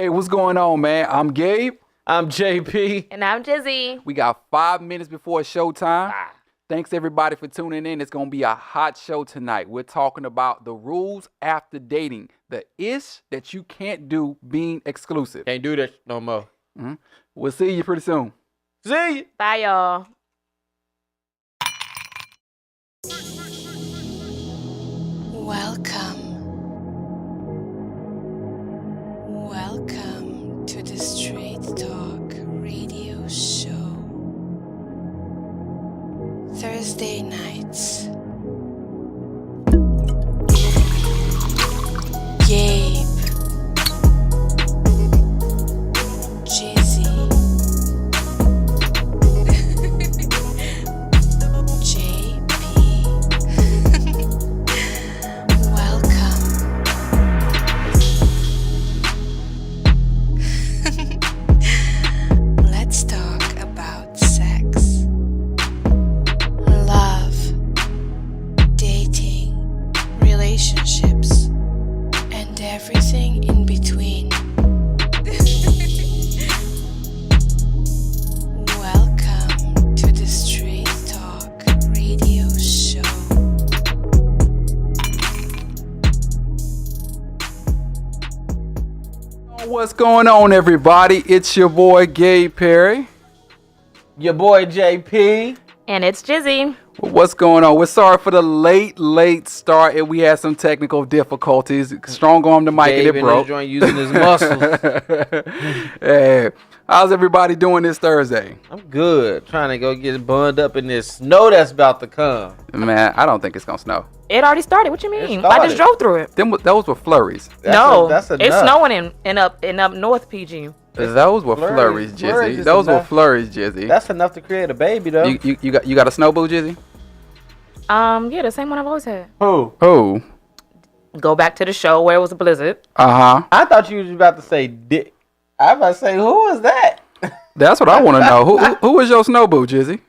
Hey, what's going on, man? I'm Gabe. I'm JP. And I'm Jizzy. We got 5 minutes before showtime. Thanks, everybody, for tuning in. It's going to be a hot show tonight. We're talking about the rules after dating, the ish that you can't do being exclusive. Can't do that no more. Mm-hmm. We'll see you pretty soon. See you. Bye, y'all. Welcome to the Straight Talk radio show. Thursday nights. Gabe, Jizzy, JP. Welcome. Let's talk about sex, love, dating, relationships, and everything in between. Welcome to the Straight Talk radio show. What's going on, everybody? It's your boy, Gabe Perry. Your boy JP. And it's Jizzy. What's going on? We're sorry for the late start. And we had some technical difficulties. Strong arm the mic and Gabe it in broke. his joint using his muscles. Hey, how's everybody doing this Thursday? I'm good. Trying to go get bunned up in this snow that's about to come. Man, I don't think it's gonna snow. It already started. What you mean? started. I just drove through it. Those were flurries. That's enough. it's snowing in up north PG. Those were flurries, Flurries Jizzy. is Those were enough. flurries, Jizzy. That's enough to create a baby, though. You got a snow boo, Jizzy? Yeah, the same one I've always had. Who? Oh. Go back to the show where it was a blizzard. Uh-huh. I thought you was about to say dick. I was about to say, who was that? That's what I want to know. Who was your snow boo, Jizzy?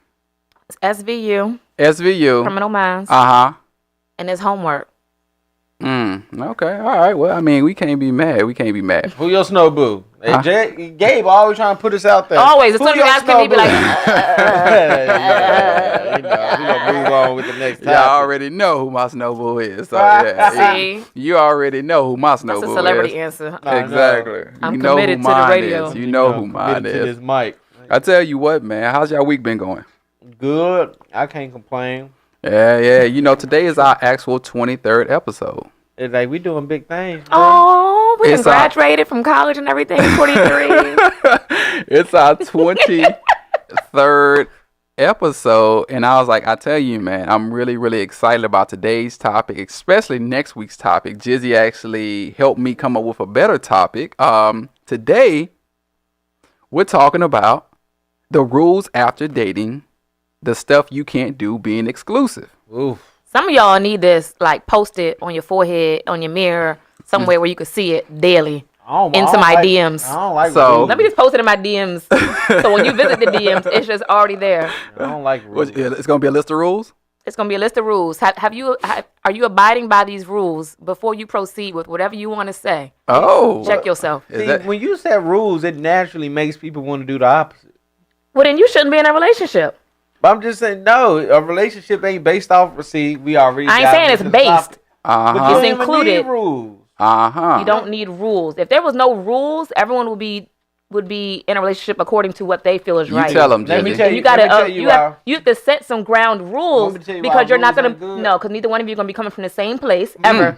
It's SVU, SVU. Criminal Minds, Uh-huh. and it's homework. Okay. All right. Well, I mean, we can't be mad. Who your snow boo? Hey, Gabe always trying to put us out there. Always. As Who soon as you your ask snow me, be boo? like, we gonna move on with the next topic. Y'all already know who my snow boo is. So, yeah. see, You already know who my snow that's boo a is. celebrity answer. I know. Exactly. I'm you know committed who to the mine radio. is. You know who mine committed to is. this mic. I tell you what, man. How's your week been going? Good. I can't complain. Yeah. You know, today is our actual 23rd episode. It's like we doing big things. Oh, we It's graduated from college and everything. 23. It's our 23rd episode, and I was like, I tell you, man, I'm really excited about today's topic, especially next week's topic. Jizzy actually helped me come up with a better topic. Today, we're talking about the rules after dating, the stuff you can't do being exclusive. Oof. Some of y'all need this, like, post it on your forehead, on your mirror, somewhere where you can see it daily. Into my DMs. I don't like So- rules. Let me just post it in my DMs. So when you visit the DMs, it's just already there. I don't like rules. It's going to be a list of rules? It's going to be a list of rules. Are you abiding by these rules before you proceed with whatever you want to say? Oh. Check yourself. Is See, that- when you set rules, it naturally makes people want to do the opposite. Well, then you shouldn't be in a relationship. But I'm just saying, no, a relationship ain't based off. See, we already. I ain't got saying it's into the topic. based. But Uh-huh. you It's don't even included. need rules. Uh-huh. You don't need rules. If there was no rules, everyone would be in a relationship according to what they feel is You right. tell them, Let me Jizzy. tell You gotta, let me tell you why. you have to set some ground rules Let me tell you why because you're not rules gonna ain't good. no, because neither one of you are gonna be coming from the same place ever.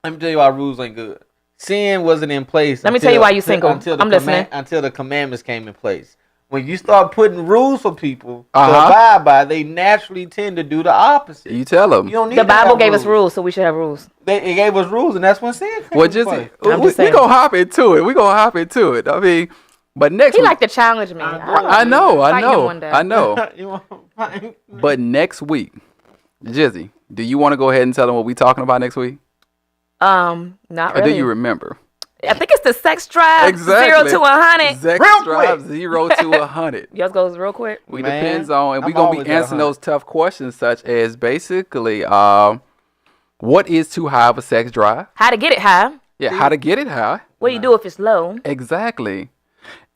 Let me tell you why rules ain't good. Sin wasn't in place. Let me tell you why you single. Until I'm listening. Until the commandments came in place. When you start putting rules for people to Uh-huh. abide by, they naturally tend to do the opposite. You tell them. You don't need The to Bible have gave us rules, so we should have rules. It gave us rules, and that's when sin came Well, into Jizzy, play. I'm we just saying. gonna hop into it. I mean, but next He week, like to challenge me. I know. Fight him one day. I know. You want to fight? But next week, Jizzy, do you want to go ahead and tell them what we talking about next week? Not Or really. do you remember? I think it's the sex drive. Exactly. 0 to 100. Sex Real drive quick. 0 to 100. Yours goes real quick. We Man, depends on, and I'm we're gonna always be at answering 100. those tough questions, such as basically, what is too high of a sex drive? How to get it high. Yeah, how to get it high. What do you do if it's low? Exactly.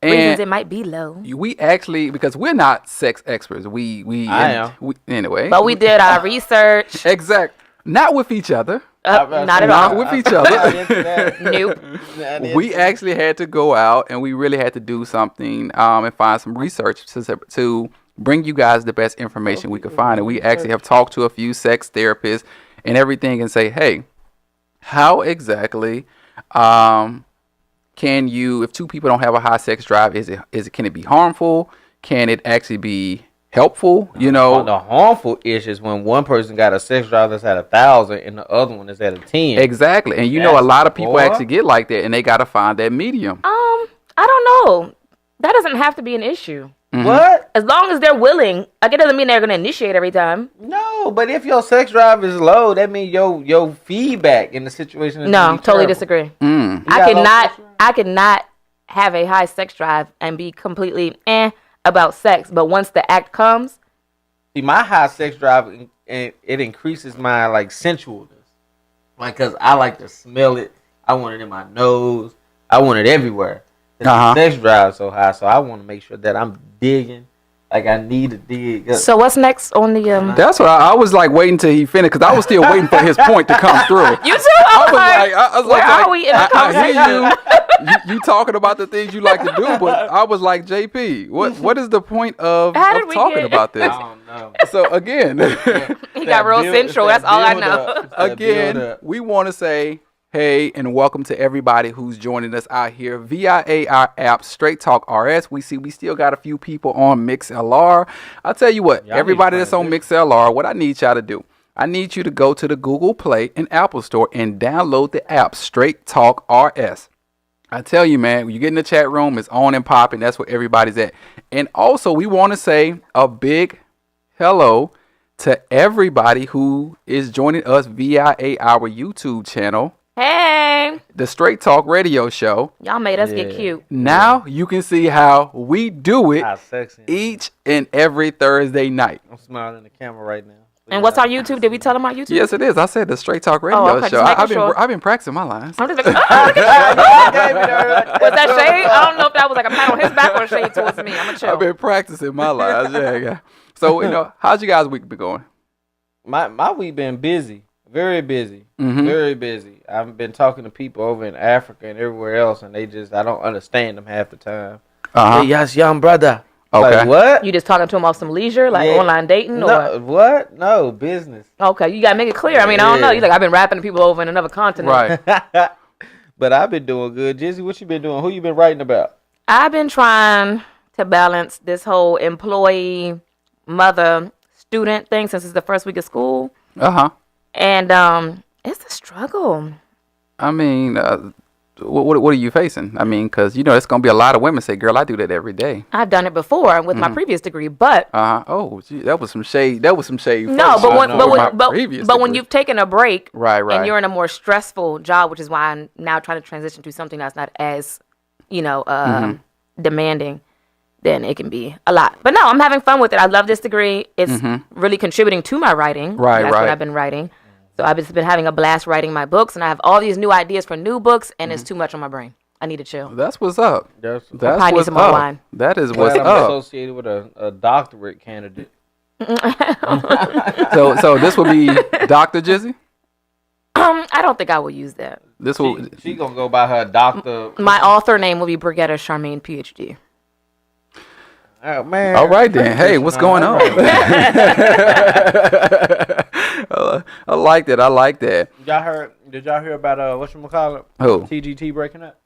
Reasons it And might be low. we actually, because we're not sex experts, I am. Anyway. But we did our research. Exact. Not with each other. Not at Not all. with each other. Nope. We actually had to go out and we really had to do something and find some research to bring you guys the best information we could find. And we actually have talked to a few sex therapists and everything and say, hey, how exactly can you, if two people don't have a high sex drive, can it be harmful? Can it actually be helpful? You know, the harmful is when one person got a sex drive that's at 1,000 and the other one is at a 10. exactly. And you know, a lot of people actually get like that, and they got to find that medium. I don't know. That doesn't have to be an issue. What? As long as they're willing. Like, it doesn't mean they're going to initiate every time. No, but if your sex drive is low, that means your feedback in the situation is No, gonna be totally terrible. disagree. Mm. I cannot have a high sex drive and be completely about sex. But once the act comes, See, my high sex drive, and it increases my like sensualness. Like, cause I like to smell it. I want it in my nose. I want it everywhere. The sex drive so high, so I want to make sure that I'm digging. Like I need to dig. so what's next on the That's what I was like waiting till he finished because I was still waiting for his point to come through. You too? I was like, where are we in the I conversation? hear you talking about the things you like to do, but I was like, JP, what is the point of talking about this? I don't know. So again, He got real central. That's all I know. again, we want to say hey and welcome to everybody who's joining us out here via our app, Straight Talk RS. We still got a few people on MixLR. I'll tell you what, everybody that's on MixLR, what I need y'all to do, I need you to go to the Google Play and Apple Store and download the app, Straight Talk RS. I tell you, man, when you get in the chat room, it's on and popping. That's where everybody's at. And also, we want to say a hello to everybody who is joining us via our YouTube channel. Hey, The Straight Talk Radio Show. y'all made us get cute. Now you can see how we do it How sexy. each and every Thursday night. I'm smiling in the camera right now. And what's our YouTube? Did we tell them our YouTube? Yes, it is. I said the Straight Talk Radio okay, Show. just making sure. I've been practicing my lines. I'm just like, was that shade? I don't know if that was like a pat on his back or a shade towards me. I'm gonna chill. I've been practicing my lines. Yeah. So how's you guys' week been going? My week been busy. Very busy. Mhm. Very busy. I've been talking to people over in Africa and everywhere else, and I don't understand them half the time. Uh-huh. Hey, yes, young brother. Okay. Like, what? You just talking to him off some leisure, like Yeah. online dating, or No, what? No, business. okay? You gotta make it clear. I mean, I don't know. Yeah. You like I've been rapping to people over in another continent. Right. But I've been doing good. Jizzy, what you been doing? Who you been writing about? I've been trying to balance this whole employee, mother, student thing since it's the first week of school, Uh-huh. and it's a struggle. I mean, what are you facing? I mean, because it's gonna be a lot of women say, "Girl, I do that every day." I've done it before with my previous degree, but Oh, gee, that was some shade. That was some shade. no, first. but I when know but my when, but, previous but when degree. you've taken a break, Right. and you're in a more stressful job, which is why I'm now trying to transition to something that's not as demanding, then it can be a lot. But no, I'm having fun with it. I love this degree. It's really contributing to my writing. Right, That's what right. I've been writing. So I've just been having a blast writing my books, and I have all these new ideas for new books, and it's too much on my brain. I need to chill. That's what's up. That's That's probably need what's some more up. wine. That is what's glad I'm up. associated with a doctorate candidate. So this will be Dr. Jizzy. I don't think I will use that. This will. She gonna go by her doctor. My author name will be Brigitta Charmaine, PhD. Oh, man. All right then. Hey, what's going on? I like that. I like that. Did y'all hear about whatchamacallit? Who? TGT breaking up?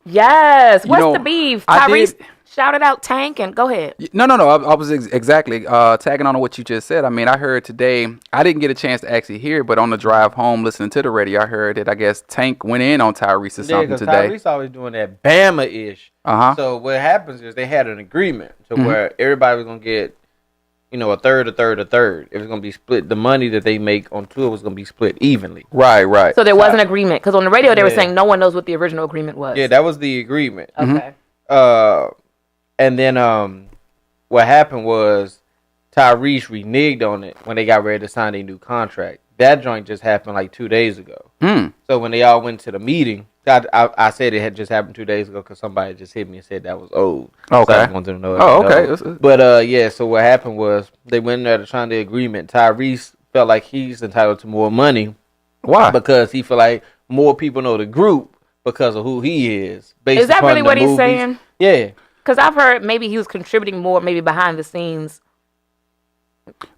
Yes. You What's know, the beef? I Tyrese did- shouted out Tank, and go ahead. No. I was exactly tagging on to what you just said. I mean, I heard today. I didn't get a chance to actually hear, but on the drive home, listening to the radio, I heard that I guess Tank went in on Tyrese or something today. Tyrese always doing that Bama-ish. Uh-huh. So what happens is they had an agreement to where everybody was gonna get, a third. It was gonna be split. The money that they make on tour was gonna be split evenly. Right. So there was an agreement, because on the radio they were Yeah. saying no one knows what the original agreement was. Yeah, that was the agreement. Okay. And then what happened was Tyrese reneged on it when they got ready to sign a new contract. that joint just happened like 2 days ago. So when they all went to the meeting, I said it had just happened 2 days ago because somebody just hit me and said that was old. Okay. So I just wanted to know. Okay. But yeah, so what happened was they went in there to sign the agreement. Tyrese felt like he's entitled to more money. Why? Because he feel like more people know the group because of who he is. Is that really what he's saying? Yeah. Because I've heard maybe he was contributing more, maybe behind the scenes.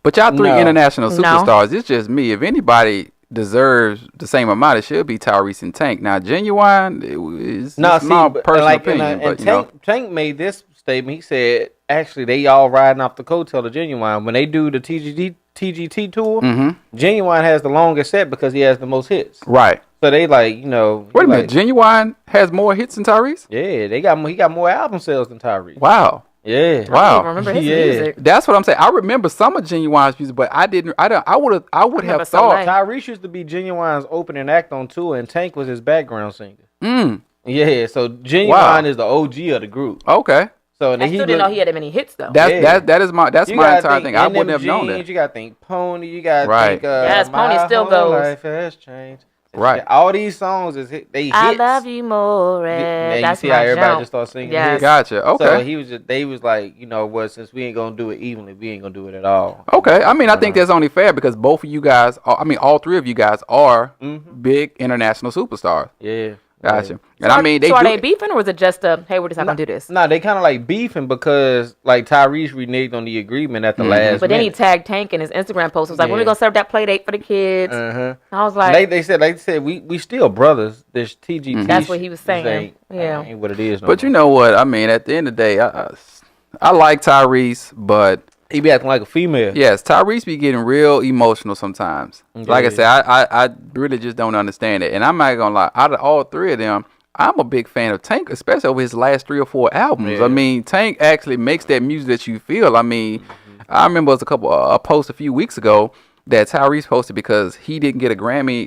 But y'all three international superstars. It's just me. If anybody deserves the same amount, it should be Tyrese and Tank. Now, Genuine is my personal opinion. But Tank made this statement. He said, actually, they all riding off the coattail of Genuine. When they do the TGT tour, Genuine has the longest set because he has the most hits. Right. So they like, you know. Wait a minute. Genuine has more hits than Tyrese? Yeah, he got more album sales than Tyrese. Wow. Yeah. Wow. I don't even remember his music. That's what I'm saying. I remember some of Genuine's music, but I would have thought Tyrese used to be Genuine's opening act on tour, and Tank was his background singer. Yeah, so Genuine is the OG of the group. Okay. So I still didn't know he had that many hits though. That's my entire thing. I wouldn't have known that. You gotta think Pony. You gotta think yes, Pony still goes. Life has changed. Right. All these songs is they hits. I love you more. You see how everybody just starts singing. Yes. Gotcha. Okay. So they was like, you know what? Since we ain't gonna do it evenly, we ain't gonna do it at all. Okay. I mean, I think that's only fair because both of you guys, all three of you guys are big international superstars. Yeah. Gotcha. And I mean, are they beefing or was it just hey, we're just not gonna do this? No, they kind of like beefing because like Tyrese reneged on the agreement at the last. But then he tagged Tank in his Instagram post. It was like, when we gonna serve that play date for the kids? I was like, they said we still brothers. There's TGT. That's what he was saying. Ain't what it is. But you know what? I mean, at the end of the day, I like Tyrese, but he be acting like a female. Yes, Tyrese be getting real emotional sometimes. Like I said, I really just don't understand it. And I'm not gonna lie, out of all three of them, I'm a big fan of Tank, especially over his last 3 or 4 albums. I mean, Tank actually makes that music that you feel. I mean, I remember it was a post a few weeks ago that Tyrese posted because he didn't get a Grammy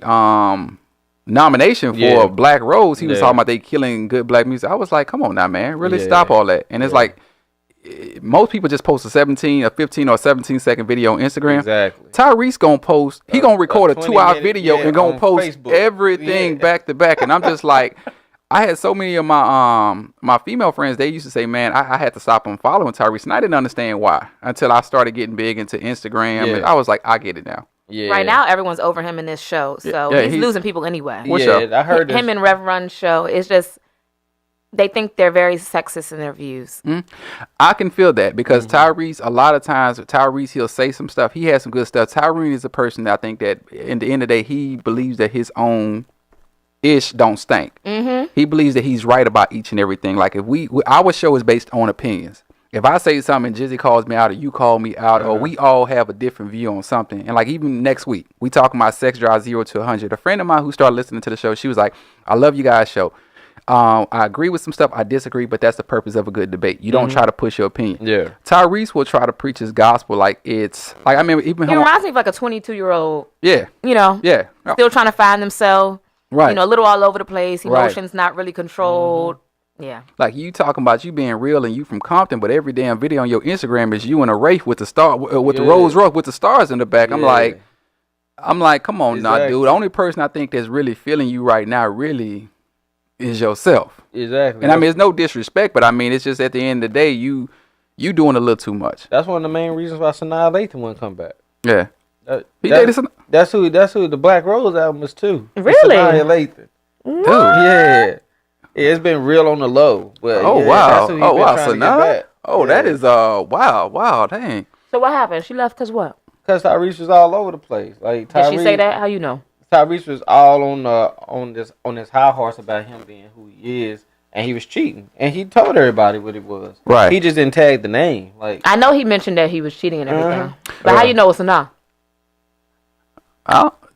nomination for Black Rose. He was talking about they killing good black music. I was like, come on now, man, really stop all that. And it's like, most people just post a 15 or 17-second video on Instagram. Exactly. Tyrese gonna post. He gonna record a 2-hour video and gonna post Facebook. Everything back to back. And I'm just like, I had so many of my female friends. They used to say, man, I had to stop on following Tyrese, and I didn't understand why until I started getting big into Instagram. And I was like, I get it now. Yeah. Right now, everyone's over him in this show, so he's losing people anyway. What show? I heard him and Rev Run's show. It's just. They think they're very sexist in their views. I can feel that because Tyrese, a lot of times, he'll say some stuff. He has some good stuff. Tyrese is a person that I think that in the end of the day, he believes that his own ish don't stink. He believes that he's right about each and everything. Like if our show is based on opinions. If I say something and Jizzy calls me out or you call me out or we all have a different view on something. And like even next week, we talking about sex drive 0 to 100. A friend of mine who started listening to the show, she was like, I love you guys' show. I agree with some stuff. I disagree, but that's the purpose of a good debate. You don't try to push your opinion. Yeah. Tyrese will try to preach his gospel like it's like I mean even he reminds me of like a 22-year-old. Yeah. You know. Yeah. Still trying to find themselves. Right. You know, a little all over the place. Emotions not really controlled. Yeah. Like you talking about you being real and you from Compton, but every damn video on your Instagram is you in a Wraith with the star with the Rolls Royce with the stars in the back. I'm like, come on, now, dude. The only person I think that's really feeling you right now really is yourself. Exactly. And I mean, it's no disrespect, but I mean, it's just at the end of the day, you doing a little too much. That's one of the main reasons why Sanaa Lathan wouldn't come back. Yeah. That's who the Black Rose album is too. Really? Sanaa Lathan. Dude. Yeah. It's been real on the low. But wow. Sanaa. That is wow, dang. So what happened? She left because what? Because Tyrese was all over the place. Like Tyrese, did she say that? How you know? Tyrese was all on this high horse about him being who he is, and he was cheating, and he told everybody what it was. Right. He just didn't tag the name. Like I know he mentioned that he was cheating and everything, but how you know it's enough?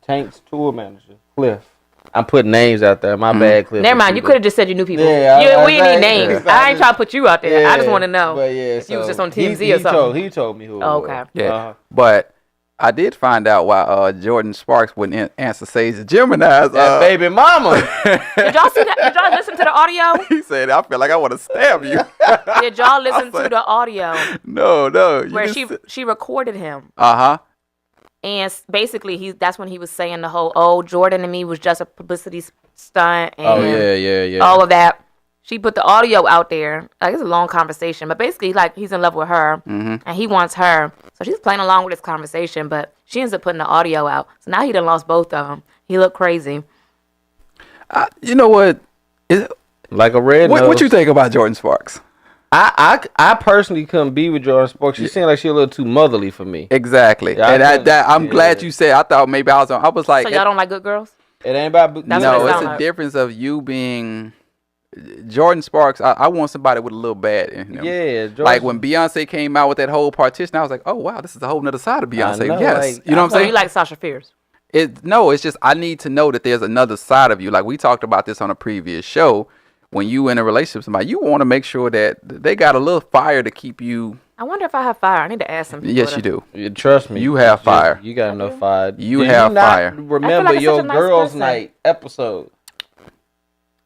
Tank's tour manager, Cliff. I'm putting names out there. My bad, Cliff. Never mind. You could have just said you knew people. Yeah, we need names. I ain't trying to put you out there. I just want to know. But if you was just on TMZ or something. He told me who. Okay. Yeah. But I did find out why Jordan Sparks wouldn't answer Sage Gemini's baby mama. Did y'all see that? Did y'all listen to the audio? He said, "I feel like I want to stab you." Did y'all listen to the audio? No. Where she recorded him. And basically, that's when he was saying the whole, Jordan and me was just a publicity stunt. And yeah. all of that. She put the audio out there. Like, it's a long conversation, but basically, like, he's in love with her, and he wants her. So she's playing along with this conversation, but she ends up putting the audio out. So now he done lost both of them. He looked crazy. You know what? Like a red nose. What you think about Jordan Sparks? I personally couldn't be with Jordan Sparks. She seemed like she a little too motherly for me. Exactly. Yeah, and I'm glad you said. I thought maybe I was like. So y'all don't like good girls? It ain't about. No, it's a difference of you being Jordan Sparks. I want somebody with a little bad in him. Yeah. Like when Beyonce came out with that whole partition, I was like, oh wow, this is a whole nother side of Beyonce. Yes, like, you know what I'm saying? You like Sasha Fierce? It's just I need to know that there's another side of you. Like we talked about this on a previous show. When you in a relationship with somebody, you want to make sure that they got a little fire to keep you. I wonder if I have fire. I need to ask some people. Yes, you do. Trust me. You have fire. You got enough fire. You have fire. Remember like your such a nice girls' person. night episode.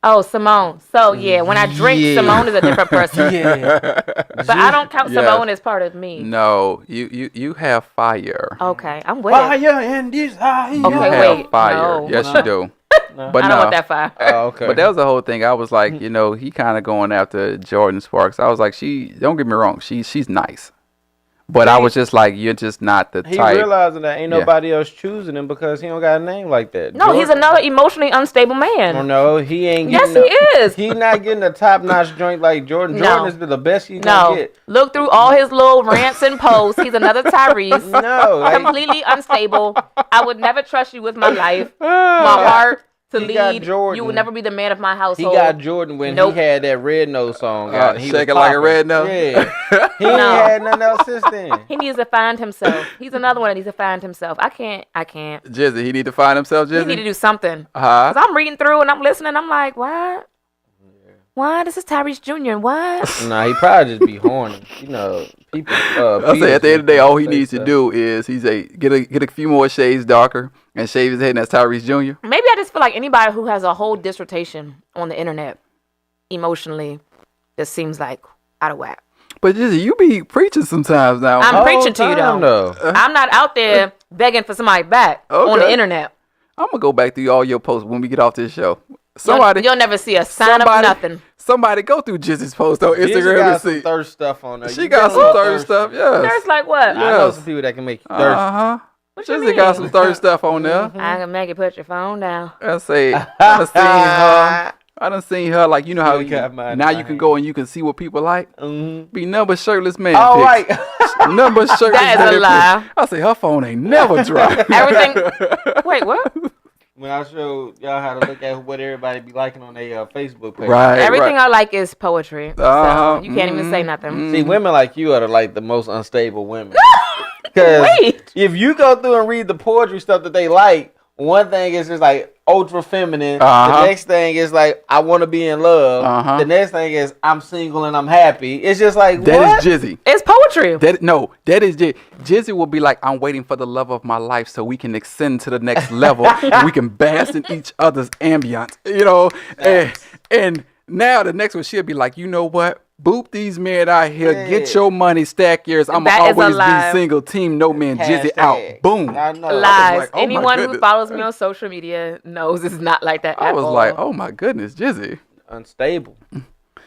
Oh, Simone. So, yeah, when I drink, Simone is a different person. But I don't count Simone as part of me. No, you have fire. Okay, I'm with Fire it. in this eye. You Okay, have wait, fire. no. Yes, you do. No. But I no. don't want that fire. Oh, okay. But that was the whole thing. I was like, he kind of going after Jordan Sparks. I was like, don't get me wrong, she's nice. But I was just like, you're just not the he type. realizing that ain't nobody else choosing him because he don't got a name like that. No, he's another emotionally unstable man. Oh, no, he ain't Yes, getting he is. He not getting a top-notch joint like Jordan. No. Jordan is the best he gonna get. Look through all his little rants and posts. He's another Tyrese. No, like, Completely unstable. I would never trust you with my life, my heart to He got lead. Jordan. You would never be the man of my he household. got Jordan when he had that Red Nose song out. He Shake was it like a popping. red nose. Yeah, he ain't had nothing else since then. He needs to find himself. He's another one that needs to find himself. I can't. Jizzy, he need to find himself, Jizzy. He need to do something. Uh-huh. Cause I'm reading through and I'm listening. I'm like, what? Why? This is Tyrese Jr. What? Nah, he probably just be horny. You know, people. I say at the end of the day, all he needs to do is get a few more shades darker and shave his head, and that's Tyrese Jr. Maybe I just feel like anybody who has a whole dissertation on the internet emotionally just seems like out of whack. But Jizzy, you be preaching sometimes now. I'm preaching to you though. though. I'm not out there begging for somebody back on the internet. I'm gonna go back through all your posts when we get off this show. You'll never see a sign of nothing. Somebody go through Jizzy's post on Jizzy Instagram got and some see. thirst stuff on there. She You got a some little thirst stuff. Yes. There's like what? I know Yes. some people that can make you thirsty. What you Jizzy mean? got some thirst stuff on there. I can make you put your phone down. I say, I done seen her. I done seen her like you know how You got mine now in you my can go and you can see what people like. Be nothing but shirtless man. All right. Nothing but shirtless. That is a man lie. pics. I say her phone ain't never dry. Everything. Wait, what? When I showed y'all how to look at what everybody be liking on their Facebook page. Right. Everything I like is poetry. Uh-huh. So you can't even say nothing. See, women like you are the most unstable women. Because Wait. if you go through and read the poetry stuff that they like, one thing is just like ultra feminine. Uh-huh. The next thing is like I want to be in love. Uh-huh. The next thing is I'm single and I'm happy. It's just like That what? is Jizzy. It's poetry. That is Jizzy. Jizzy will be like, I'm waiting for the love of my life so we can ascend to the next level and we can bask in each other's ambience. You know, and now the next one she'll be like, you know what? Boop these men out here. Yeah. Get your money, stack yours. I'ma That is a always lie. be single. Team no man Jizzy Hashtag. out. Boom. I know. Lies. like, oh my Anyone who goodness. follows me on social media knows it's not like that I at was all. like, oh my goodness, Jizzy. Unstable.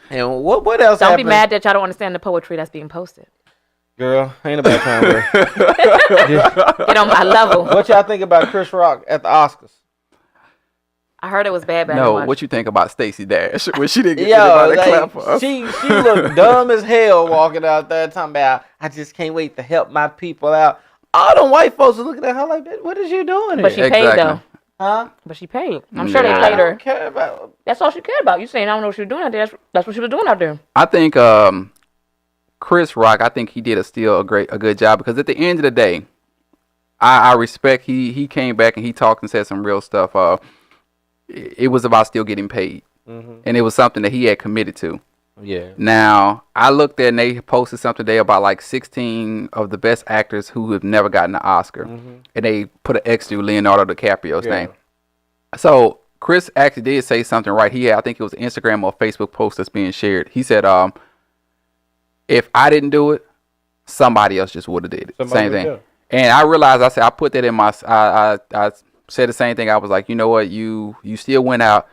And what else Don't happened? be mad that y'all don't understand the poetry that's being posted. Girl, ain't about trying to work. Get on my level. What y'all think about Chris Rock at the Oscars? I heard it was bad, but I No, didn't watch what you think about Stacey Dash when she didn't get Yo, anybody to clap for us? she looked dumb as hell walking out there talking about, I just can't wait to help my people out. All them white folks are looking at her like, what is you doing But she here? paid Exactly. though. Huh? But she paid. I'm sure they Yeah. paid I her. don't care about. That's all she cared about. You saying I don't know what she was doing out there. That's what she was doing out there. I think Chris Rock, I think he did a good job because at the end of the day, I respect he came back and he talked and said some real stuff. It was about still getting paid, and it was something that he had committed to. Yeah. Now I looked at and they posted something today about like 16 of the best actors who have never gotten an Oscar, and they put an X through Leonardo DiCaprio's name. So Chris actually did say something right. I think it was an Instagram or Facebook post that's being shared. He said, if I didn't do it, somebody else just would have did it. Somebody Same would thing. do it. And I realized, I said, I put that in my, I said the same thing. I was like, you know what, you still went out.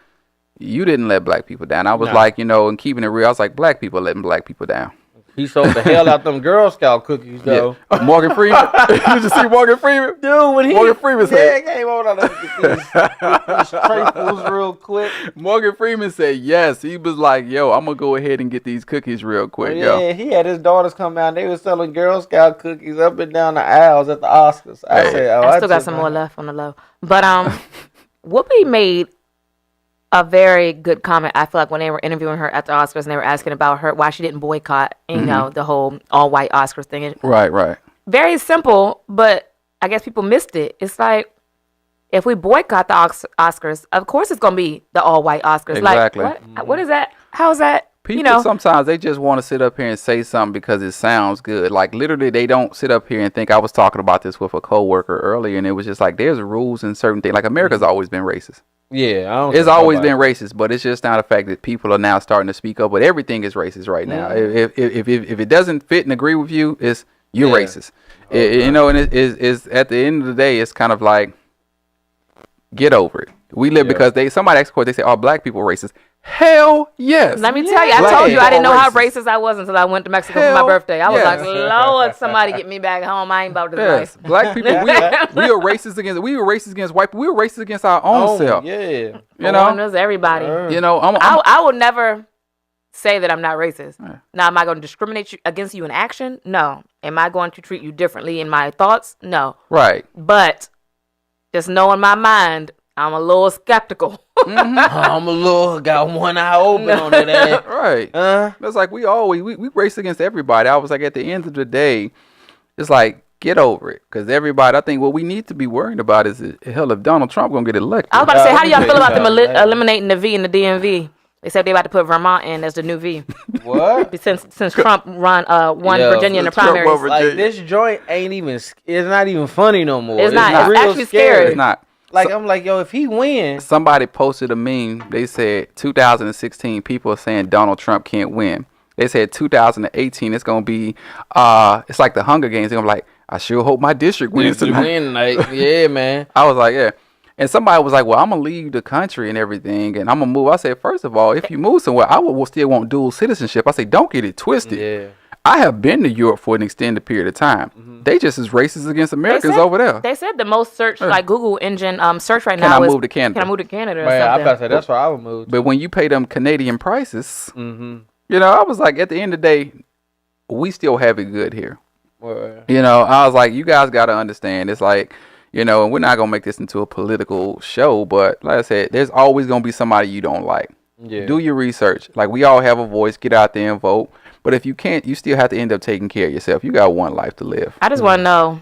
You didn't let black people down. I was like, you know, and keeping it real, I was like, black people letting black people down. He sold the hell out them Girl Scout cookies, though. Yeah. Morgan Freeman. Did you see Morgan Freeman? Dude, when Morgan Freeman said, came on, let me get these trifles real quick. Morgan Freeman said yes. He was like, yo, I'm going to go ahead and get these cookies real quick, yo. He had his daughters come out. They were selling Girl Scout cookies up and down the aisles at the Oscars. I said, I still got some more left on the low. But Whoopi made a very good comment. I feel like when they were interviewing her at the Oscars and they were asking about her why she didn't boycott, you know, the whole all white Oscars thing. Right. Very simple, but I guess people missed it. It's like if we boycott the Oscars, of course it's gonna be the all white Oscars. Exactly. Like what is that? How's that? People sometimes they just want to sit up here and say something because it sounds good. Like literally, they don't sit up here and think. I was talking about this with a coworker earlier, and it was just like there's rules and certain things. Like America's always been racist. Yeah, it's always been racist, but it's just now the fact that people are now starting to speak up. But everything is racist right now. If it doesn't fit and agree with you, you're racist. You know, and it's at the end of the day, it's kind of like get over it. We live because somebody asked a question. They say, "Are black people racist?" Hell yes. Let me tell you, I told you I didn't know how racist I was until I went to Mexico for my birthday. I was like, Lord, somebody get me back home. I ain't about this life. Black people, we are racist against. We were racist against white people. We were racist against our own self. Yeah, you know, there's everybody. You know, I will never say that I'm not racist. Now, am I going to discriminate against you in action? No. Am I going to treat you differently in my thoughts? No. Right. But just know in my mind, I'm a little skeptical. I'm a little got one eye open on that. Right. That's like we race against everybody. I was like, at the end of the day, it's like get over it, because everybody. I think what we need to be worried about is hell if Donald Trump gonna get elected. I was about to say, how do y'all feel about them eliminating the V in the DMV? They said they about to put Vermont in as the new V. What? Since Trump won Virginia in the primaries. Like this joint ain't even. It's not even funny no more. It's not. It's actually scary. It's not. Like, I'm like, yo, if he wins. Somebody posted a meme. They said 2016, people are saying Donald Trump can't win. They said 2018, it's going to be, it's like the Hunger Games. They're going to be like, I sure hope my district wins tonight. Yeah, man. I was like, yeah. And somebody was like, well, I'm going to leave the country and everything, and I'm going to move. I said, first of all, if you move somewhere, I will still want dual citizenship. I say, don't get it twisted. Yeah. I have been to Europe for an extended period of time. Mm-hmm. They just as racist against Americans over there. They said the most searched, like Google engine search right now is, can I move to Canada? Can I move to Canada or something? I about to say, that's where I would move. But when you pay them Canadian prices, you know, I was like, at the end of the day, we still have it good here. You know, I was like, you guys got to understand. It's like, you know, and we're not going to make this into a political show, but like I said, there's always going to be somebody you don't like. Yeah. Do your research. Like, we all have a voice. Get out there and vote. But if you can't, you still have to end up taking care of yourself. You got one life to live. I just want to know,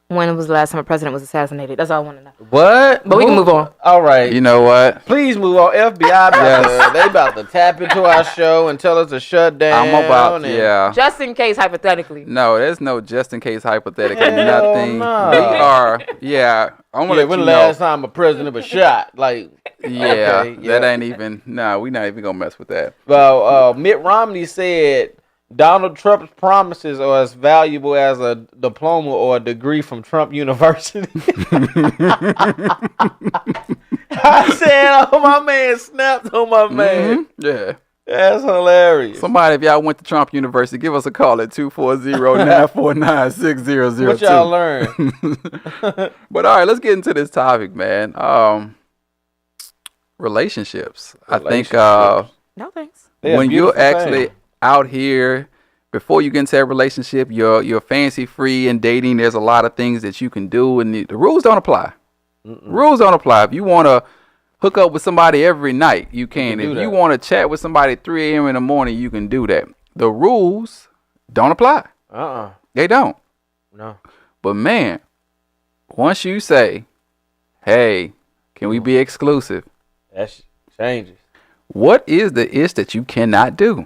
when was the last time a president was assassinated? That's all I want to know. What? But we can move on. All right. You know what? Please move on. FBI, they about to tap into our show and tell us to shut down. I'm about, Just in case, hypothetically. No, there's no just in case hypothetically. Nothing. No. We are, I'm gonna when the last time a president was shot? Like, that ain't even, we're not even gonna mess with that. Well, Mitt Romney said Donald Trump's promises are as valuable as a diploma or a degree from Trump University. I said, oh, my man snapped on my man. Yeah. That's hilarious. Somebody, if y'all went to Trump University, give us a call at 240-949-6002. What y'all learn? But all right, let's get into this topic, man. Relationships. I think no thanks. When you're actually out here, before you get into a relationship, you're fancy free and dating. There's a lot of things that you can do, and the rules don't apply. Rules don't apply. If you want to hook up with somebody every night, you can. If you want to chat with somebody at 3 a.m. in the morning, you can do that. The rules don't apply. They don't. No. But man, once you say, hey, can we be exclusive? That changes. What is the ish that you cannot do?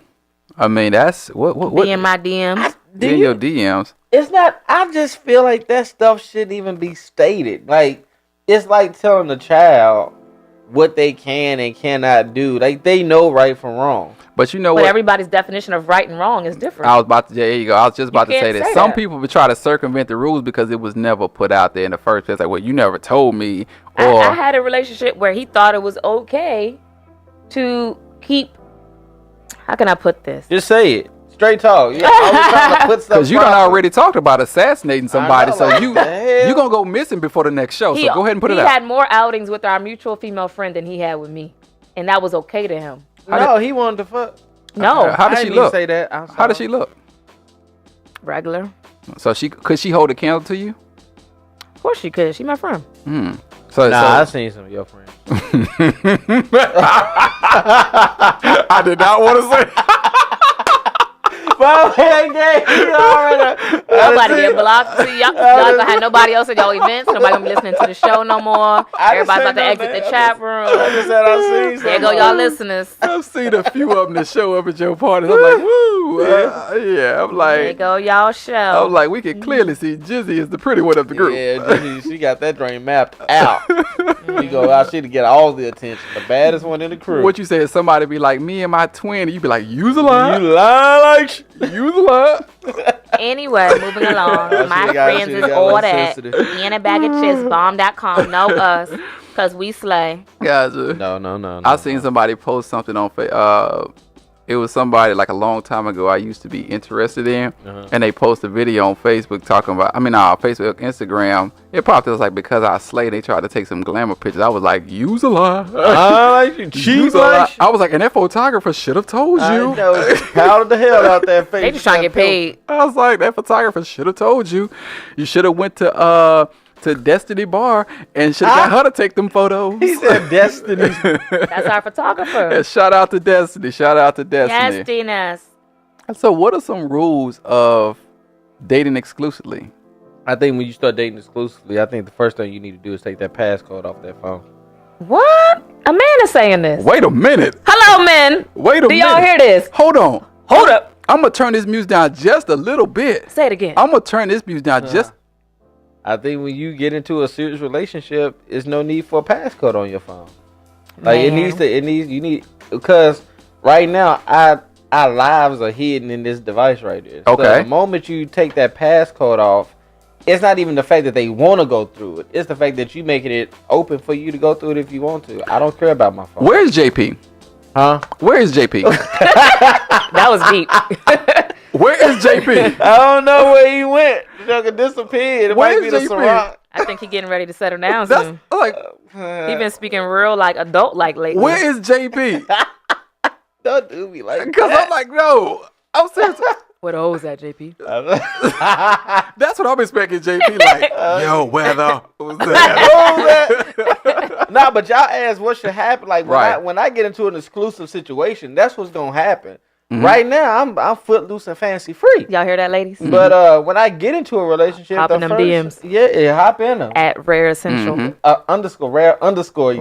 I mean, that's what be in my DMs. In your DMs. It's not. I just feel like that stuff shouldn't even be stated. Like, it's like telling a child what they can and cannot do. Like, they know right from wrong. But you know But what? everybody's definition of right and wrong is different. I was about to. There you go. I was just about to can't say that say some that. people would try to circumvent the rules because it was never put out there in the first place. Like, well, you never told me. Or I had a relationship where he thought it was okay to keep. How can I put this? Just say it. Straight talk. Yeah, I was trying to put stuff. because you done already talked about assassinating somebody, know, so like, you the hell? you gonna go missing before the next show. So go ahead and put it He out. had more outings with our mutual female friend than he had with me, and that was okay to him. No, he wanted to fuck. No, How did I she didn't even look? say that. I'm How did sorry. she look? regular. So could she hold a candle to you? Of course she could. She my friend. So Nah, I seen some of your friends. I did not want to say. Nobody Nobody get blocked. See, y'all gonna have nobody else at your events. Nobody gonna be listening to the show no more. Everybody's about to exit the chat room. There go y'all listeners. I've seen a few of them that show up at your parties. I'm like, woo, yeah. I'm There like, go y'all show. I'm like, we can clearly see Jizzy is the pretty one of the group. Yeah, Jimmy, she got that drain mapped out. She go out, she to get all the attention. The baddest one in the crew. What you say is somebody be like me and my twin, and you be like, use a line, You lie like use a line. Anyway, moving along. Oh, My she got- friends she is got all like that. sensitive. In a bag of chips, bomb.com. Know us, because we slay. Gotcha. No. I seen somebody post something on it was somebody like a long time ago I used to be interested in, and they posted a video on Facebook talking about, Facebook, Instagram. It popped. It was like, because I slayed, they tried to take some glamour pictures. I was like, use a lie. like you cheap Use a lie. like. I was like, and that photographer should have told I you. know, powdered the hell out that face. They just trying to get paid. I was like, that photographer should have told you. You should have went to Destiny Bar and should have got her to take them photos. He said Destiny. That's our photographer. Yeah, shout out to Destiny. Shout out to Destiny. Yes, Dinas. So what are some rules of dating exclusively? I think when you start dating exclusively, I think the first thing you need to do is take that passcode off that phone. What? A man is saying this. Wait a minute. Hello, men. Wait a minute. Do y'all hear this? Hold on. Hold up. I'm going to turn this music down just a little bit. Say it again. I'm going to turn this music down just... I think when you get into a serious relationship, there's no need for a passcode on your phone. Like you need because right now our lives are hidden in this device right there. Okay. So the moment you take that passcode off, it's not even the fact that they want to go through it. It's the fact that you making it open for you to go through it if you want to. I don't care about my phone. Where's JP? Huh? Where is JP? That was deep. Where is JP? I don't know where he went. The joker disappeared. It Where might be is the JP? Ciroc. I think he getting ready to settle down That's soon. like, He been speaking real like adult like lately. where is JP? Don't do me like Because that. I'm like, no. I'm serious. Where the hoes at, JP? That's what I'm expecting, JP. Like, yo, weather. Who's that? Nah, but y'all ask what should happen. Like Right. when I get into an exclusive situation, that's what's gonna happen. Mm-hmm. Right now, I'm footloose and fancy free. Y'all hear that, ladies? But when I get into a relationship, Hop the in them first- DMs. Yeah, hop in them. At Rare Essential. Rare underscore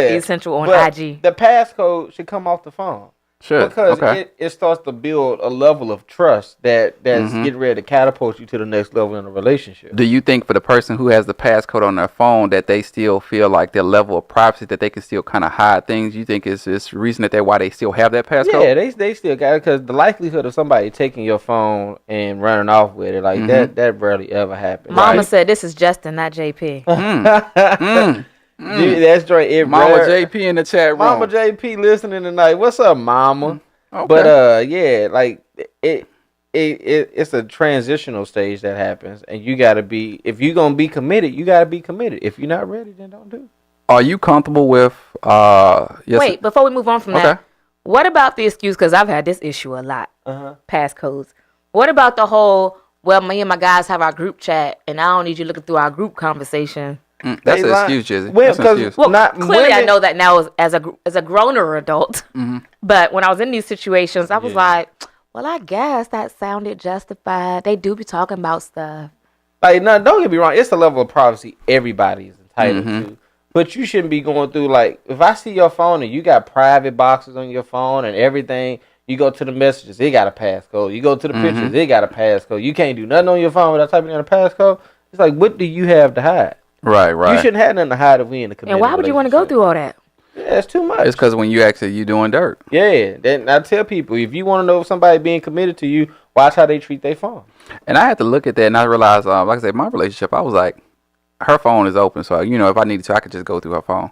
Essential on But IG. The passcode should come off the phone. Sure. Because Okay. it starts to build a level of trust that's getting ready to catapult you to the next level in a relationship. Do you think for the person who has the passcode on their phone that they still feel like their level of privacy, that they can still kind of hide things? You think it's reason why they still have that passcode? Yeah, they still got it because the likelihood of somebody taking your phone and running off with it like that rarely ever happens. Mama Right. said this is Justin, not JP. Dude, that's right. Mama JP in the chat room. Mama JP listening tonight. What's up, Mama? Okay. But yeah, like it's a transitional stage that happens, and you gotta be. If you're gonna be committed, you gotta be committed. If you're not ready, then don't do it. Are you comfortable with? Yes. Wait, before we move on from Okay. that, what about the excuse? Because I've had this issue a lot. Passcodes. What about the whole? Well, me and my guys have our group chat, and I don't need you looking through our group conversation. That's They an lie. excuse, Jizzy. Well, That's an 'cause- excuse. Well, Not clearly I women- know that now as a growner adult. But when I was in these situations, I was like, well, I guess that sounded justified. They do be talking about stuff. Like, no, don't get me wrong. It's a level of privacy everybody is entitled to. But you shouldn't be going through, like, if I see your phone and you got private boxes on your phone and everything, you go to the messages, it got a passcode. You go to the pictures, it got a passcode. You can't do nothing on your phone without typing in a passcode. It's like, what do you have to hide? Right, You right. shouldn't have nothing to hide if we in a committed And why would you want to go through all that? Yeah, it's too much. It's because when you actually you doing dirt. Yeah, then I tell people, if you want to know if somebody being committed to you, watch how they treat their phone. And I had to look at that, and I realized, like I said, my relationship, I was like, her phone is open, so if I needed to, I could just go through her phone.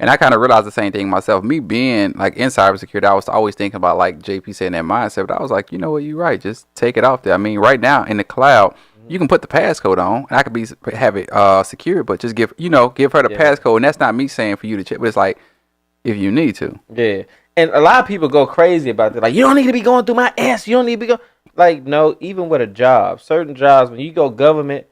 And I kind of realized the same thing myself. Me being like in cybersecurity, I was always thinking about like JP saying that mindset, but I was like, you know what, you're right. Just take it off there. I mean, right now in the cloud, you can put the passcode on, and I could have it secured, but just give her the passcode, and that's not me saying for you to check, but it's like if you need to. Yeah, and a lot of people go crazy about that. Like, you don't need to be going through my S. You don't need to be going. Like, no, even with a job, certain jobs, when you go government,